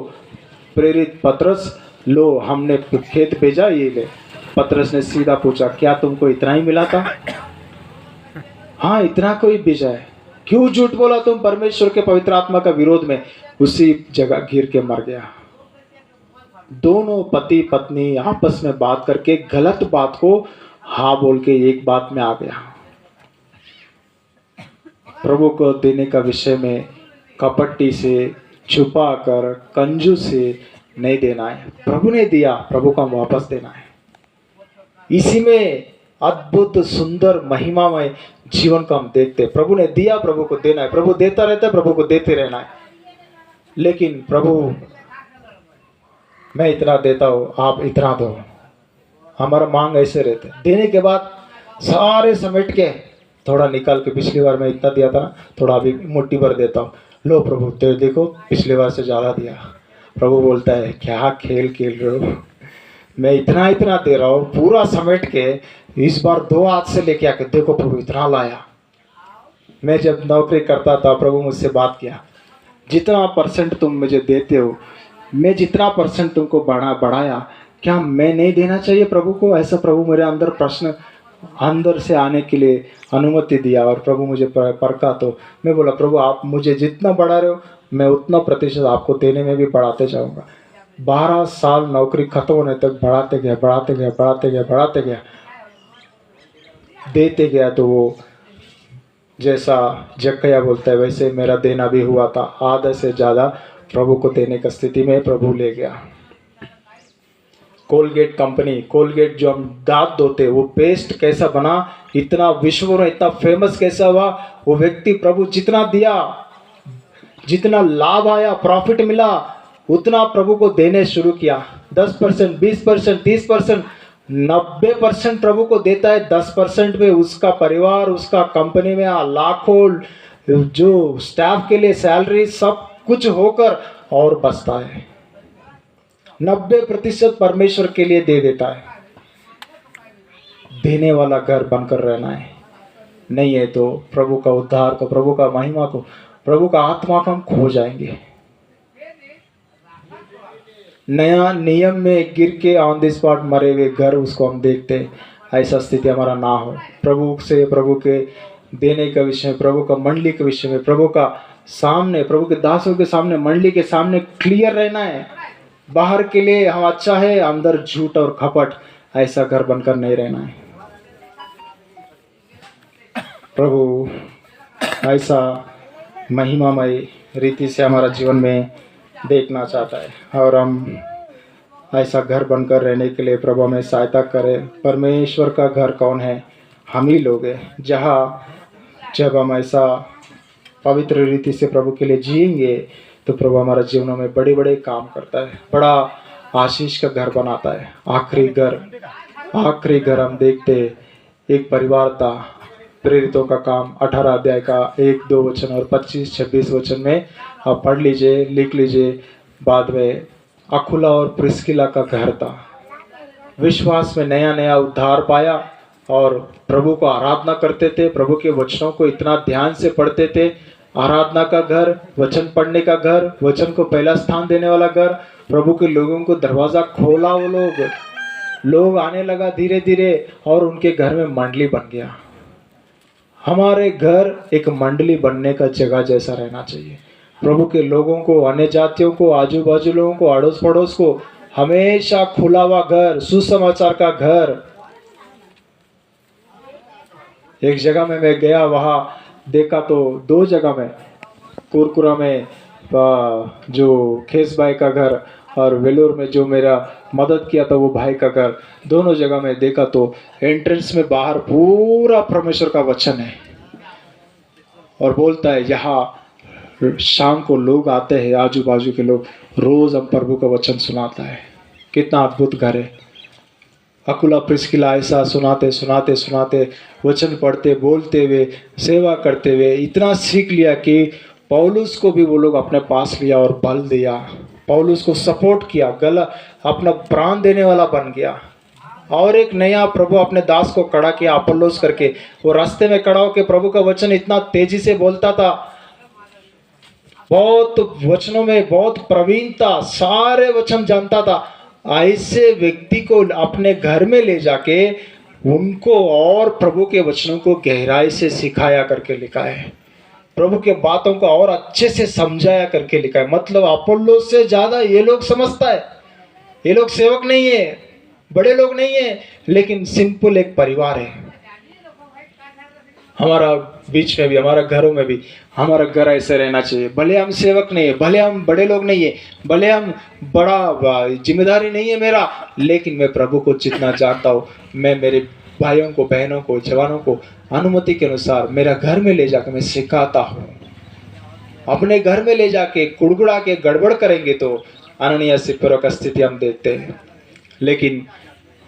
B: प्रेरित पतरस, लो हमने खेत भेजा, ये ले। पतरस ने सीधा पूछा, क्या तुमको इतना ही मिला था? हाँ, इतना कोई भेजा है। क्यों झूठ बोला तुम परमेश्वर के पवित्र आत्मा का विरोध में? उसी जगह गिर के मर गया। दोनों पति पत्नी आपस में बात करके गलत बात को हाँ बोल के एक बात में आ गया। प्रभु को देने का विषय में कपटी से, छुपा कर, कंजूस से नहीं देना है। प्रभु ने दिया, प्रभु को वापस देना है। इसी में अद्भुत, सुंदर, महिमामय जीवन को हम देखते हैं। प्रभु ने दिया, प्रभु को देना है। प्रभु देता रहता है, प्रभु को देते रहना है। लेकिन प्रभु मैं इतना देता हूँ, आप इतना दो। हमारा मांग ऐसे रहते। देने के बाद सारे समेट के थोड़ा निकाल के, पिछली बार मैं इतना दिया था ना, थोड़ा अभी मुट्ठी भर देता हूँ। लो प्रभु, देखो पिछली बार से ज़्यादा दिया। प्रभु बोलता है क्या खेल खेल रहे हो, मैं इतना इतना दे रहा हूँ, पूरा समेट के इस बार 2 हाथ से लेके आके देखो प्रभु इतना लाया। मैं जब नौकरी करता था, प्रभु मुझसे बात किया, जितना परसेंट तुम मुझे देते हो, मैं जितना परसेंट तुमको बढ़ाया, क्या मैं नहीं देना चाहिए प्रभु को? ऐसा प्रभु मेरे अंदर प्रश्न अंदर से आने के लिए अनुमति दिया। और प्रभु मुझे परखा तो मैं बोला, प्रभु आप मुझे जितना बढ़ा रहे हो, मैं उतना प्रतिशत आपको देने में भी बढ़ाते जाऊंगा। 12 साल नौकरी खत्म होने तक बढ़ाते गया, बढ़ाते गया, बढ़ाते गया, बढ़ाते गया, देते गया। तो वो जैसा जक्कैया बोलता है वैसे मेरा देना भी हुआ था। आधा से ज़्यादा प्रभु को देने की स्थिति में प्रभु ले गया। कोलगेट कंपनी, कोलगेट जो हम दांत धोते, वो पेस्ट कैसा बना, इतना विश्व में इतना फेमस कैसा हुआ, वो व्यक्ति प्रभु जितना दिया, जितना लाभ आया, प्रॉफिट मिला, उतना प्रभु को देने शुरू किया। 10%, 20%, 30%, 90% प्रभु को देता है। 10% में उसका परिवार, उसका कंपनी में लाखों जो स्टाफ के लिए सैलरी सब कुछ होकर और बचता है। 90% परमेश्वर के लिए दे देता है। देने वाला घर बनकर रहना है, नहीं है तो प्रभु का उद्धार को, प्रभु का महिमा को, प्रभु का आत्मा को हम खो जाएंगे। नया नियम में गिर के ऑन द स्पॉट मरे हुए घर उसको हम देखते, ऐसा स्थिति हमारा ना हो। प्रभु से, प्रभु के देने का विषय, प्रभु का मंडली के विषय में, प्रभु का सामने, प्रभु के दासों के सामने, मंडली के सामने क्लियर रहना है। बाहर के लिए हम अच्छा है, अंदर झूठ और खपट, ऐसा घर बनकर नहीं रहना है। प्रभु ऐसा महिमामय रीति से हमारा जीवन में देखना चाहता है और हम ऐसा घर बनकर रहने के लिए प्रभु हमें सहायता करे। परमेश्वर का घर कौन है? हम ही लोग हैं। जहाँ जब हम ऐसा पवित्र रीति से प्रभु के लिए जिएंगे तो प्रभु हमारा जीवनों में बड़े बड़े काम करता है, बड़ा आशीष का घर बनाता है। आखिरी घर हम देखते, एक परिवार था, प्रेरितों का काम 18 अध्याय का 1-2 वचन और 25-26 वचन में आप पढ़ लीजिए, लिख लीजिए। बाद में अकुला और प्रिस्किला का घर था, विश्वास में नया नया उद्धार पाया और प्रभु को आराधना करते थे, प्रभु के वचनों को इतना ध्यान से पढ़ते थे। आराधना का घर, वचन पढ़ने का घर, वचन को पहला स्थान देने वाला घर, प्रभु के लोगों को दरवाज़ा खोला, वो लोग आने लगा धीरे धीरे और उनके घर में मंडली बन गया। हमारे घर एक मंडली बनने का जगह जैसा रहना चाहिए। प्रभु के लोगों को, अन्य जातियों को, आजू बाजू लोगों को, अड़ोस पड़ोस को हमेशा खुला हुआ घर, सुसमाचार का घर। एक जगह में मैं गया, वहाँ देखा तो 2 जगह में, कुरकुरा में जो खेस भाई का घर और वेलूर में जो मेरा मदद किया था वो भाई का घर, दोनों जगह में देखा तो एंट्रेंस में बाहर पूरा परमेश्वर का वचन है और बोलता है यहाँ शाम को लोग आते हैं, आजू बाजू के लोग, रोज हम प्रभु का वचन सुनाता है। कितना अद्भुत घर है। अकुला प्रिस्किला ऐसा सुनाते सुनाते सुनाते, वचन पढ़ते, बोलते हुए, सेवा करते हुए इतना सीख लिया कि पौलुस को भी वो लोग अपने पास लिया और बल दिया, पौलुस को सपोर्ट किया, गला अपना प्राण देने वाला बन गया। और एक नया प्रभु अपने दास को खड़ा किया अपोलोस करके। वो रास्ते में खड़ा होकर प्रभु का वचन इतना तेजी से बोलता था, बहुत वचनों में बहुत प्रवीण था, सारे वचन जानता था। ऐसे व्यक्ति को अपने घर में ले जाके उनको और प्रभु के वचनों को गहराई से सिखाया करके लिखा है, प्रभु के बातों को और अच्छे से समझाया करके लिखा है। मतलब अपोलोस से ज्यादा ये लोग समझता है। ये लोग सेवक नहीं है, बड़े लोग नहीं है, लेकिन सिंपल एक परिवार है। हमारा बीच में भी, हमारा घरों में भी, हमारा घर ऐसे रहना चाहिए। भले हम सेवक नहीं है, भले हम बड़े लोग नहीं है, भले हम बड़ा जिम्मेदारी नहीं है मेरा, लेकिन मैं प्रभु को जितना जानता हूँ, मैं मेरे भाइयों को, बहनों को, जवानों को अनुमति के अनुसार मेरा घर में ले जाकर मैं सिखाता हूँ। अपने घर में ले जाके कुड़कुड़ा के गड़बड़ करेंगे तो अननीय सिप्फरा का स्थिति हम देखते हैं। लेकिन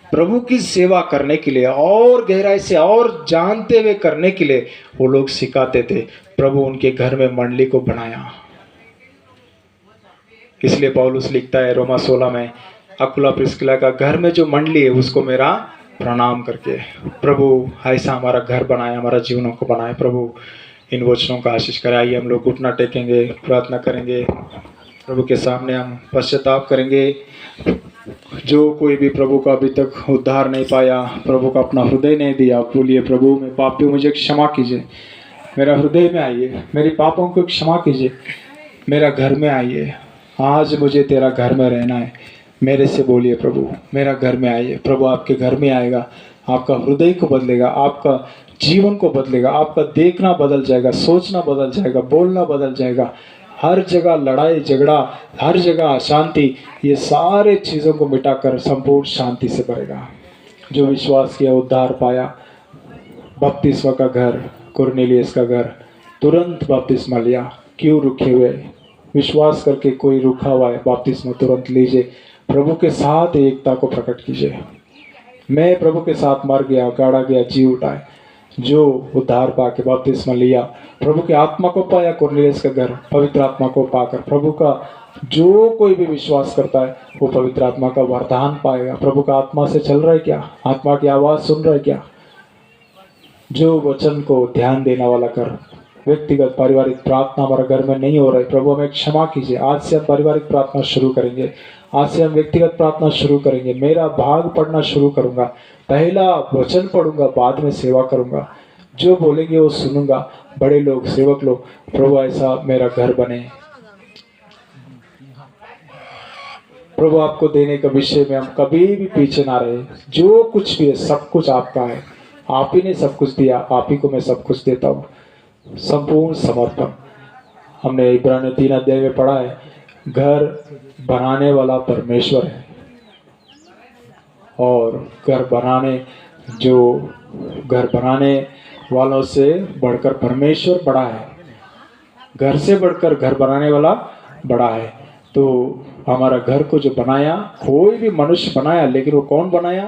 B: प्रभु की सेवा करने के लिए और गहराई से और जानते हुए करने के लिए वो लोग सिखाते थे। प्रभु उनके घर में मंडली को बनाया। इसलिए पौलुस लिखता है रोमा 16 में, अकुला प्रिस्किला का घर में जो मंडली है उसको मेरा प्रणाम करके। प्रभु ऐसा हमारा घर बनाए, हमारा जीवनों को बनाए। प्रभु इन वचनों का आशीष करे। आइए हम लोग घुटना टेकेंगे, प्रार्थना करेंगे, प्रभु के सामने हम पश्चाताप करेंगे। जो कोई भी प्रभु का अभी तक उद्धार नहीं पाया, प्रभु का अपना हृदय नहीं दिया, बोलिए प्रभु मैं पापी हूँ, मुझे क्षमा कीजिए, मेरा हृदय में आइए, मेरी पापों को क्षमा कीजिए, मेरा घर में आइए, आज मुझे तेरा घर में रहना है। मेरे से बोलिए प्रभु मेरा घर में आइए। प्रभु आपके घर में आएगा, आपका हृदय को बदलेगा, आपका जीवन को बदलेगा, आपका देखना बदल जाएगा, सोचना बदल जाएगा, बोलना बदल जाएगा। हर जगह लड़ाई झगड़ा, हर जगह अशांति, ये सारे चीज़ों को मिटाकर संपूर्ण शांति से भरेगा। जो विश्वास किया, उद्धार पाया, बपतिस्मा का घर, कुरनेलियस का घर, तुरंत बपतिस्मा लिया। क्यों रुके हुए? विश्वास करके कोई रुका हुआ है, बपतिस्मा तुरंत लीजिए। प्रभु के साथ एकता को प्रकट कीजिए। मैं प्रभु के साथ मर गया, गाड़ा गया, जी उठा है। जो उद्धार पाके बपतिस्मा लिया, प्रभु की आत्मा को पाया, कुरनेलियस का घर पवित्र आत्मा को पाकर प्रभु का जो कोई भी विश्वास करता है वो पवित्र आत्मा का वरदान पाएगा। प्रभु का आत्मा से चल रहा है क्या? आत्मा की आवाज़ सुन रहा है क्या? जो वचन को ध्यान देने वाला कर, व्यक्तिगत पारिवारिक प्रार्थना हमारा घर में नहीं हो रहा है, प्रभु हमें क्षमा कीजिए। आज से हम पारिवारिक प्रार्थना शुरू करेंगे, आज से हम व्यक्तिगत प्रार्थना शुरू करेंगे। मेरा भाग पढ़ना शुरू करूंगा, पहला वचन पढ़ूंगा, बाद में सेवा करूंगा, जो बोलेंगे वो सुनूंगा। बड़े लोग, सेवक लोग, प्रभु ऐसा मेरा घर बने। प्रभु आपको देने के विषय में हम कभी भी पीछे ना रहे। जो कुछ भी है सब कुछ आपका है, आप ही ने सब कुछ दिया, आप ही को मैं सब कुछ देता हूँ। संपूर्ण समर्पण। हमने इब्रानियों 3 अध्याय में पढ़ा है, घर बनाने वाला परमेश्वर है और घर बनाने वालों से बढ़कर परमेश्वर बड़ा है। घर से बढ़कर घर बनाने वाला बड़ा है। तो हमारा घर को जो बनाया, कोई भी मनुष्य बनाया, लेकिन वो कौन बनाया?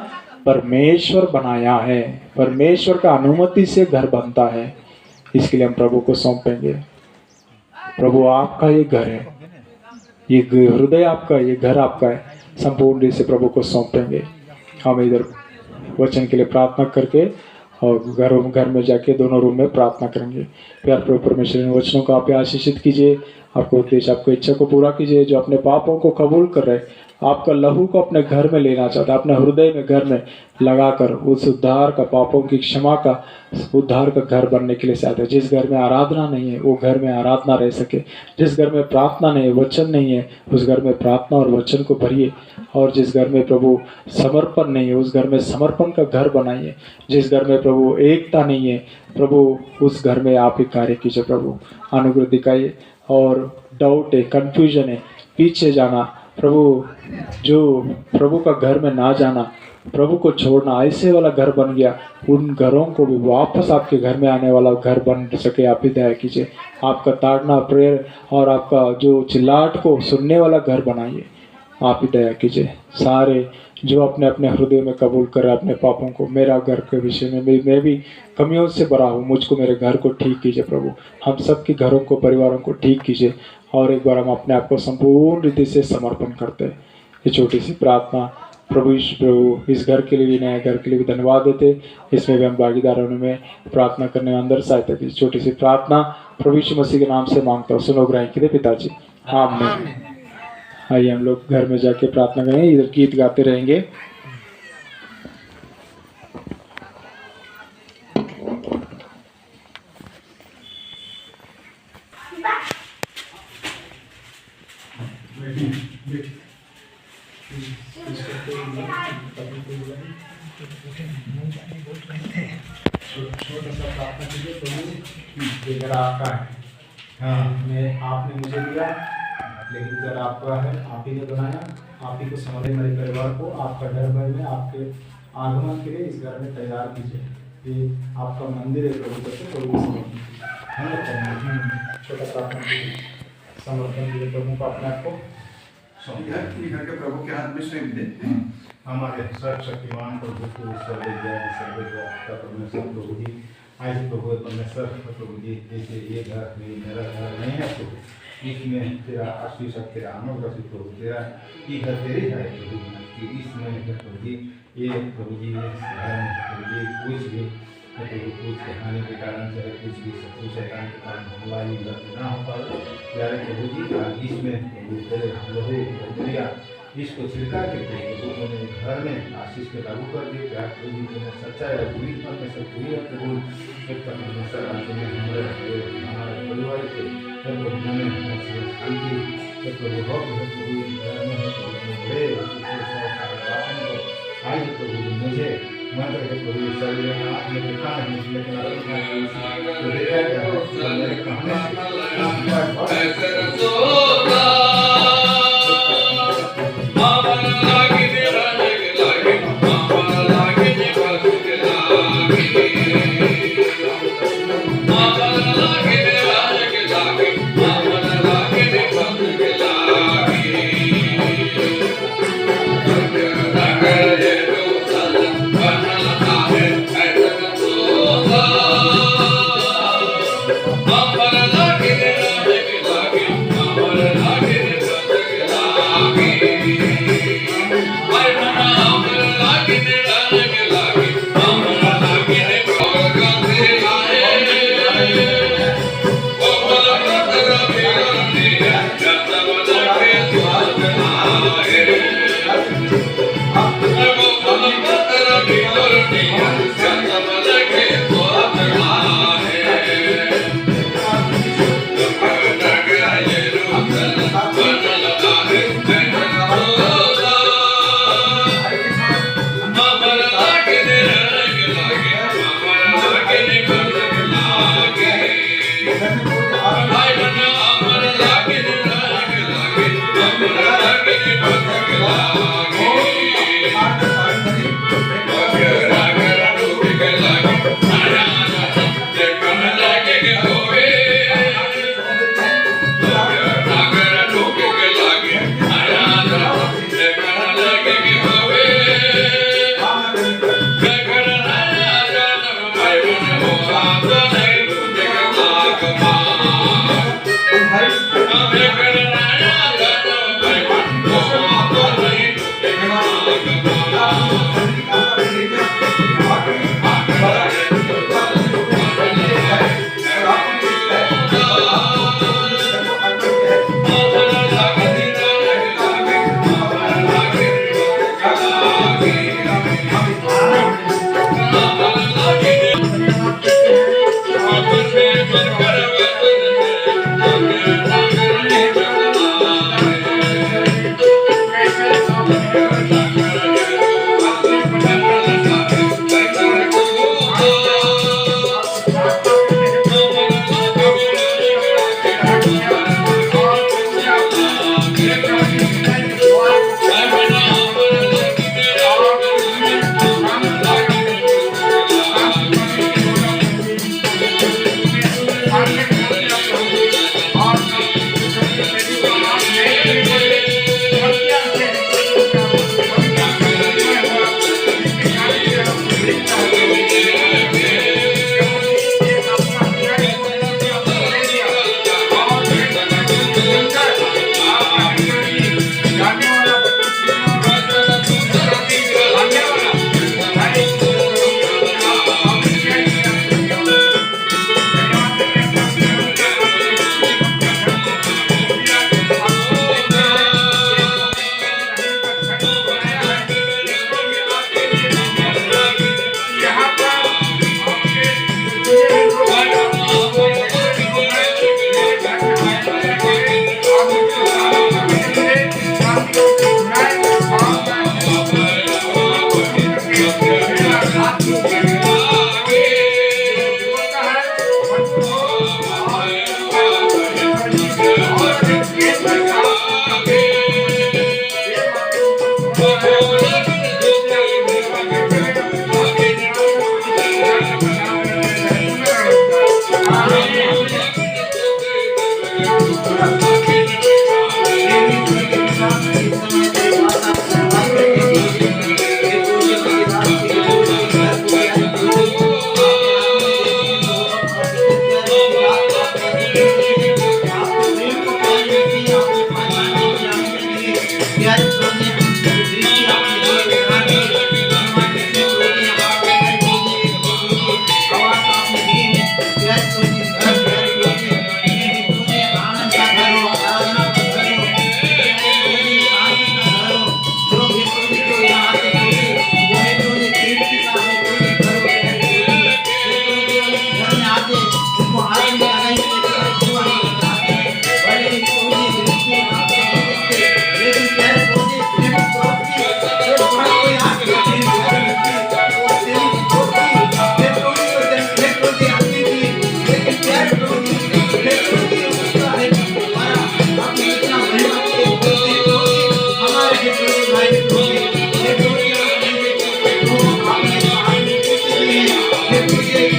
B: परमेश्वर बनाया है। परमेश्वर का अनुमति से घर बनता है। इसके लिए हम प्रभु को सौंपेंगे। प्रभु आपका ये घर है, ये हृदय आपका, ये घर आपका है। संपूर्ण रूप से प्रभु को सौंपेंगे। हम इधर वचन के लिए प्रार्थना करके और घर में जाके दोनों रूम में प्रार्थना करेंगे। प्यार प्रभु परमेश्वर इन वचनों को आप आशीषित कीजिए, आपको उद्देश्य, आपको इच्छा को पूरा कीजिए। जो अपने पापों को कबूल कर रहे, आपका लहू को अपने घर में लेना चाहता है, अपने हृदय में, घर में लगाकर उस उद्धार का, पापों की क्षमा का, उद्धार का घर बनने के लिए चाहते हैं। जिस घर में आराधना नहीं है वो घर में आराधना रह सके, जिस घर में प्रार्थना नहीं है, वचन नहीं है, उस घर में प्रार्थना और वचन को भरिए। और जिस घर में प्रभु समर्पण नहीं है उस घर में समर्पण का घर बनाइए। जिस घर में प्रभु एकता नहीं है, प्रभु उस घर में आप ही कार्य कीजिए। प्रभु अनुग्रह दिखाइए। और डाउट है, कन्फ्यूजन है, पीछे जाना, प्रभु जो प्रभु का घर में ना जाना, प्रभु को छोड़ना, ऐसे वाला घर बन गया, उन घरों को भी वापस आपके घर में आने वाला घर बन सके, आप ही दया कीजिए। आपका ताड़ना, प्रेयर और आपका जो चिल्लाहट को सुनने वाला घर बनाइए, आप ही दया कीजिए। सारे जो अपने अपने हृदय में कबूल कर अपने पापों को, मेरा घर के विषय में मैं भी कमियों से भरा हूँ, मुझको मेरे घर को ठीक कीजिए। प्रभु हम सबके घरों को, परिवारों को ठीक कीजिए। और एक बार हम अपने आप को संपूर्ण रीति से समर्पण करते हैं। ये छोटी सी प्रार्थना प्रभु इस घर के लिए भी, नए घर के लिए भी धन्यवाद देते, इसमें भी हम भागीदार होने में, प्रार्थना करने में अंदर सहायता की। छोटी सी प्रार्थना प्रभु यीशु मसीह के नाम से मांगता हूँ, सुनो ग्रहण कीजिए पिताजी, आमीन। आइए हम लोग घर में जाके प्रार्थना करेंगे, इधर गीत गाते रहेंगे। छोटा सा प्रार्थना कीजिए, प्रभु ये घर आपका है, हाँ आपने मुझे दिया, लेकिन घर आपका है, आप ही ने बनाया, आप ही को संभाले मेरे परिवार को, आपका घर भर में आपके आगमन के लिए इस घर में तैयार कीजिए। ये आपका मंदिर है प्रभु, करके कोई भी छोटा प्रार्थना कीजिए, समर्पण कीजिए प्रभु को, अपने आप को
D: करके प्रभु के हाथ में सौंप दे।
E: हमारे सर्वशक्तिमान प्रभु को सर्वव्यापी परमेश्वर प्रभु जी, आज प्रभु परमेश्वर प्रभु जी, जैसे ये घर मेरा घर नहीं है प्रभु, इसमें तेरा आशीष और तेरा अनुग्रह से प्रभु, तेरा ये घर तेरे है प्रभु जी, इसमें प्रभु जी ये प्रभु जी घर में प्रभु जी कुछ भी प्रभु कुछ कहानी के कारण चाहे कुछ भी शत्रु शैतान के कारण हमला ये घर ना हो पाए यार प्रभु जी, इसमें प्रभु तेरे लहू दिया इसको छिड़का के प्रभु उन्होंने घर में आशीष के लागू कर दिए। प्यार प्रभु जी ने सच्चाई और बुरी परमेश्वर पूरी प्रभु एक परमेश्वर राज्य में हमारे परिवार के प्रभु ने शांति के प्रभु हो प्रभु घर में हो प्रभु बड़े आज प्रभु मुझे मंत्र है प्रभु शरीर में आपने देखा नहीं लेकिन तो देखा गया मेरे कहने से
F: Amen.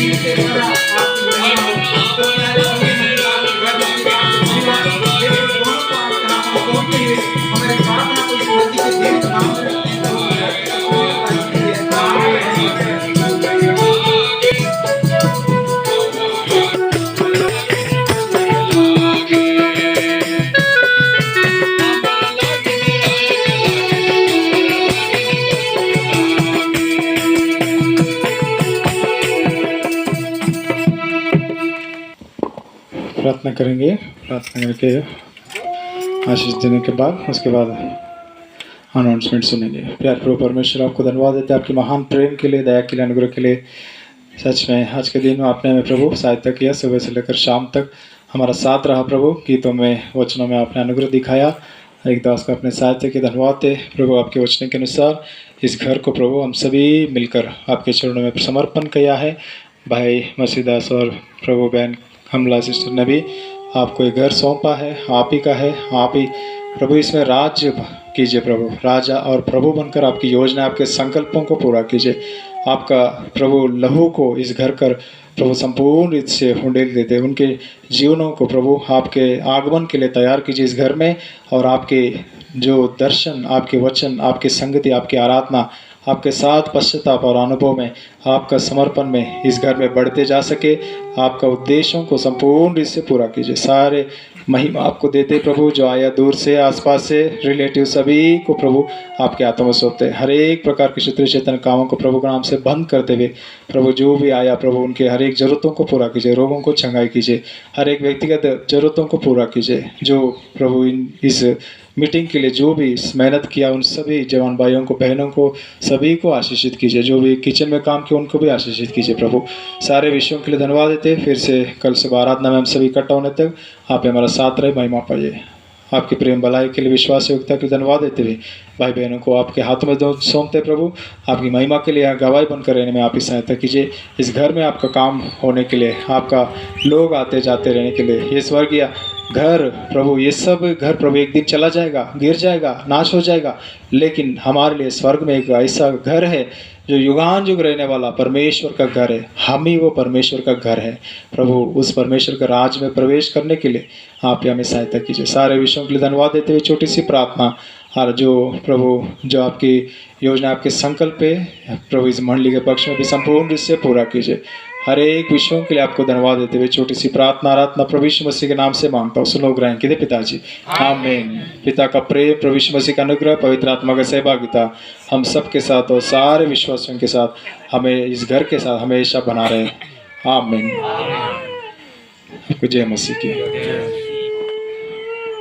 B: जिसके द्वारा आपकी महिमा हो। तो प्यारे प्रभु यीशु मसीह, ये दोनों को आपके हाथ में सौंपते हुए हमारे प्रार्थना को इस मसीह के देव नाम में रखते हैं प्रभु।
A: प्रार्थना करेंगे। प्रार्थना करके आशीष देने के बाद उसके बाद अनाउंसमेंट सुनेंगे। प्यारे प्रभु परमेश्वर, आपको धन्यवाद देते हैं आपके महान प्रेम के लिए, दया के लिए, अनुग्रह के लिए। सच में आज के दिन में आपने हमें प्रभु सहायता किया, सुबह से लेकर शाम तक हमारा साथ रहा प्रभु। गीतों में, वचनों में आपने अनुग्रह दिखाया। एक दास का अपने सहायता की धन्यवाद दे प्रभु। आपके वचन के अनुसार इस घर को प्रभु हम सभी मिलकर आपके चरणों में समर्पण किया है। भाई मसीदास और प्रभु बहन हमला सिस्टर ने भी आपको एक घर सौंपा है, आप ही का है। आप ही प्रभु इसमें राज्य कीजिए प्रभु, राजा और प्रभु बनकर आपकी योजना, आपके संकल्पों को पूरा कीजिए। आपका प्रभु लहू को इस घर कर प्रभु संपूर्ण रीत से उंडेल देते, उनके जीवनों को प्रभु आपके आगमन के लिए तैयार कीजिए इस घर में। और आपके जो दर्शन, आपके वचन, आपकी संगति, आपकी आराधना, आपके साथ पश्चाताप और अनुभव में, आपका समर्पण में इस घर में बढ़ते जा सके। आपका उद्देश्यों को संपूर्ण रीत से पूरा कीजिए। सारे महिमा आपको देते प्रभु। जो आया दूर से, आसपास से, रिलेटिव सभी को प्रभु आपके हाथों में सौंपते हैं। हर एक प्रकार के शत्रु चेतन कामों को प्रभु के नाम से बंद करते हुए प्रभु जो भी आया प्रभु उनके हर एक जरूरतों को पूरा कीजिए, रोगों को चंगाई कीजिए, हर एक व्यक्तिगत जरूरतों को पूरा कीजिए। जो प्रभु इस मीटिंग के लिए जो भी मेहनत किया उन सभी जवान भाइयों को, बहनों को, सभी को आशीषित कीजिए। जो भी किचन में काम किया उनको भी आशीषित कीजिए प्रभु। सारे विषयों के लिए धन्यवाद देते। फिर से कल सुबह आराधना में हम सभी इकट्ठा होने तक आप हमारा साथ रहे, महिमा पाइए। आपकी प्रेम भलाई के लिए, विश्वास योग्यता के लिए धन्यवाद देते हुए भाई बहनों को आपके हाथों में सौंपते प्रभु। आपकी महिमा के लिए गवाही बनकर रहने में आप ही सहायता कीजिए। इस घर में आपका काम होने के लिए, आपका लोग आते जाते रहने के लिए, ये स्वर्गीय घर प्रभु, ये सब घर प्रभु एक दिन चला जाएगा, गिर जाएगा, नाश हो जाएगा, लेकिन हमारे लिए स्वर्ग में एक ऐसा घर है जो युगान युग रहने वाला परमेश्वर का घर है। हम ही वो परमेश्वर का घर है प्रभु। उस परमेश्वर के राज में प्रवेश करने के लिए आप ही हमें सहायता कीजिए। सारे विषयों के लिए धन्यवाद देते हुए छोटी सी प्रार्थना, और जो प्रभु जो आपकी योजना, आपके संकल्प पे प्रभु इस मंडली के पक्ष में भी संपूर्ण रूप से पूरा कीजिए। हर एक विषयों के लिए आपको धन्यवाद देते हुए छोटी सी प्रार्थना आराधना प्रभु यीशु मसीह के नाम से मांगता हूँ, सुनो ग्रहण कीजिए पिताजी, आमीन। पिता का प्रेम, प्रभु यीशु मसीह का अनुग्रह, पवित्र आत्मा का सहभागिता हम सबके साथ और सारे विश्वासियों के साथ, हमें इस घर के साथ हमेशा बना रहे, आमीन। जय मसीह की।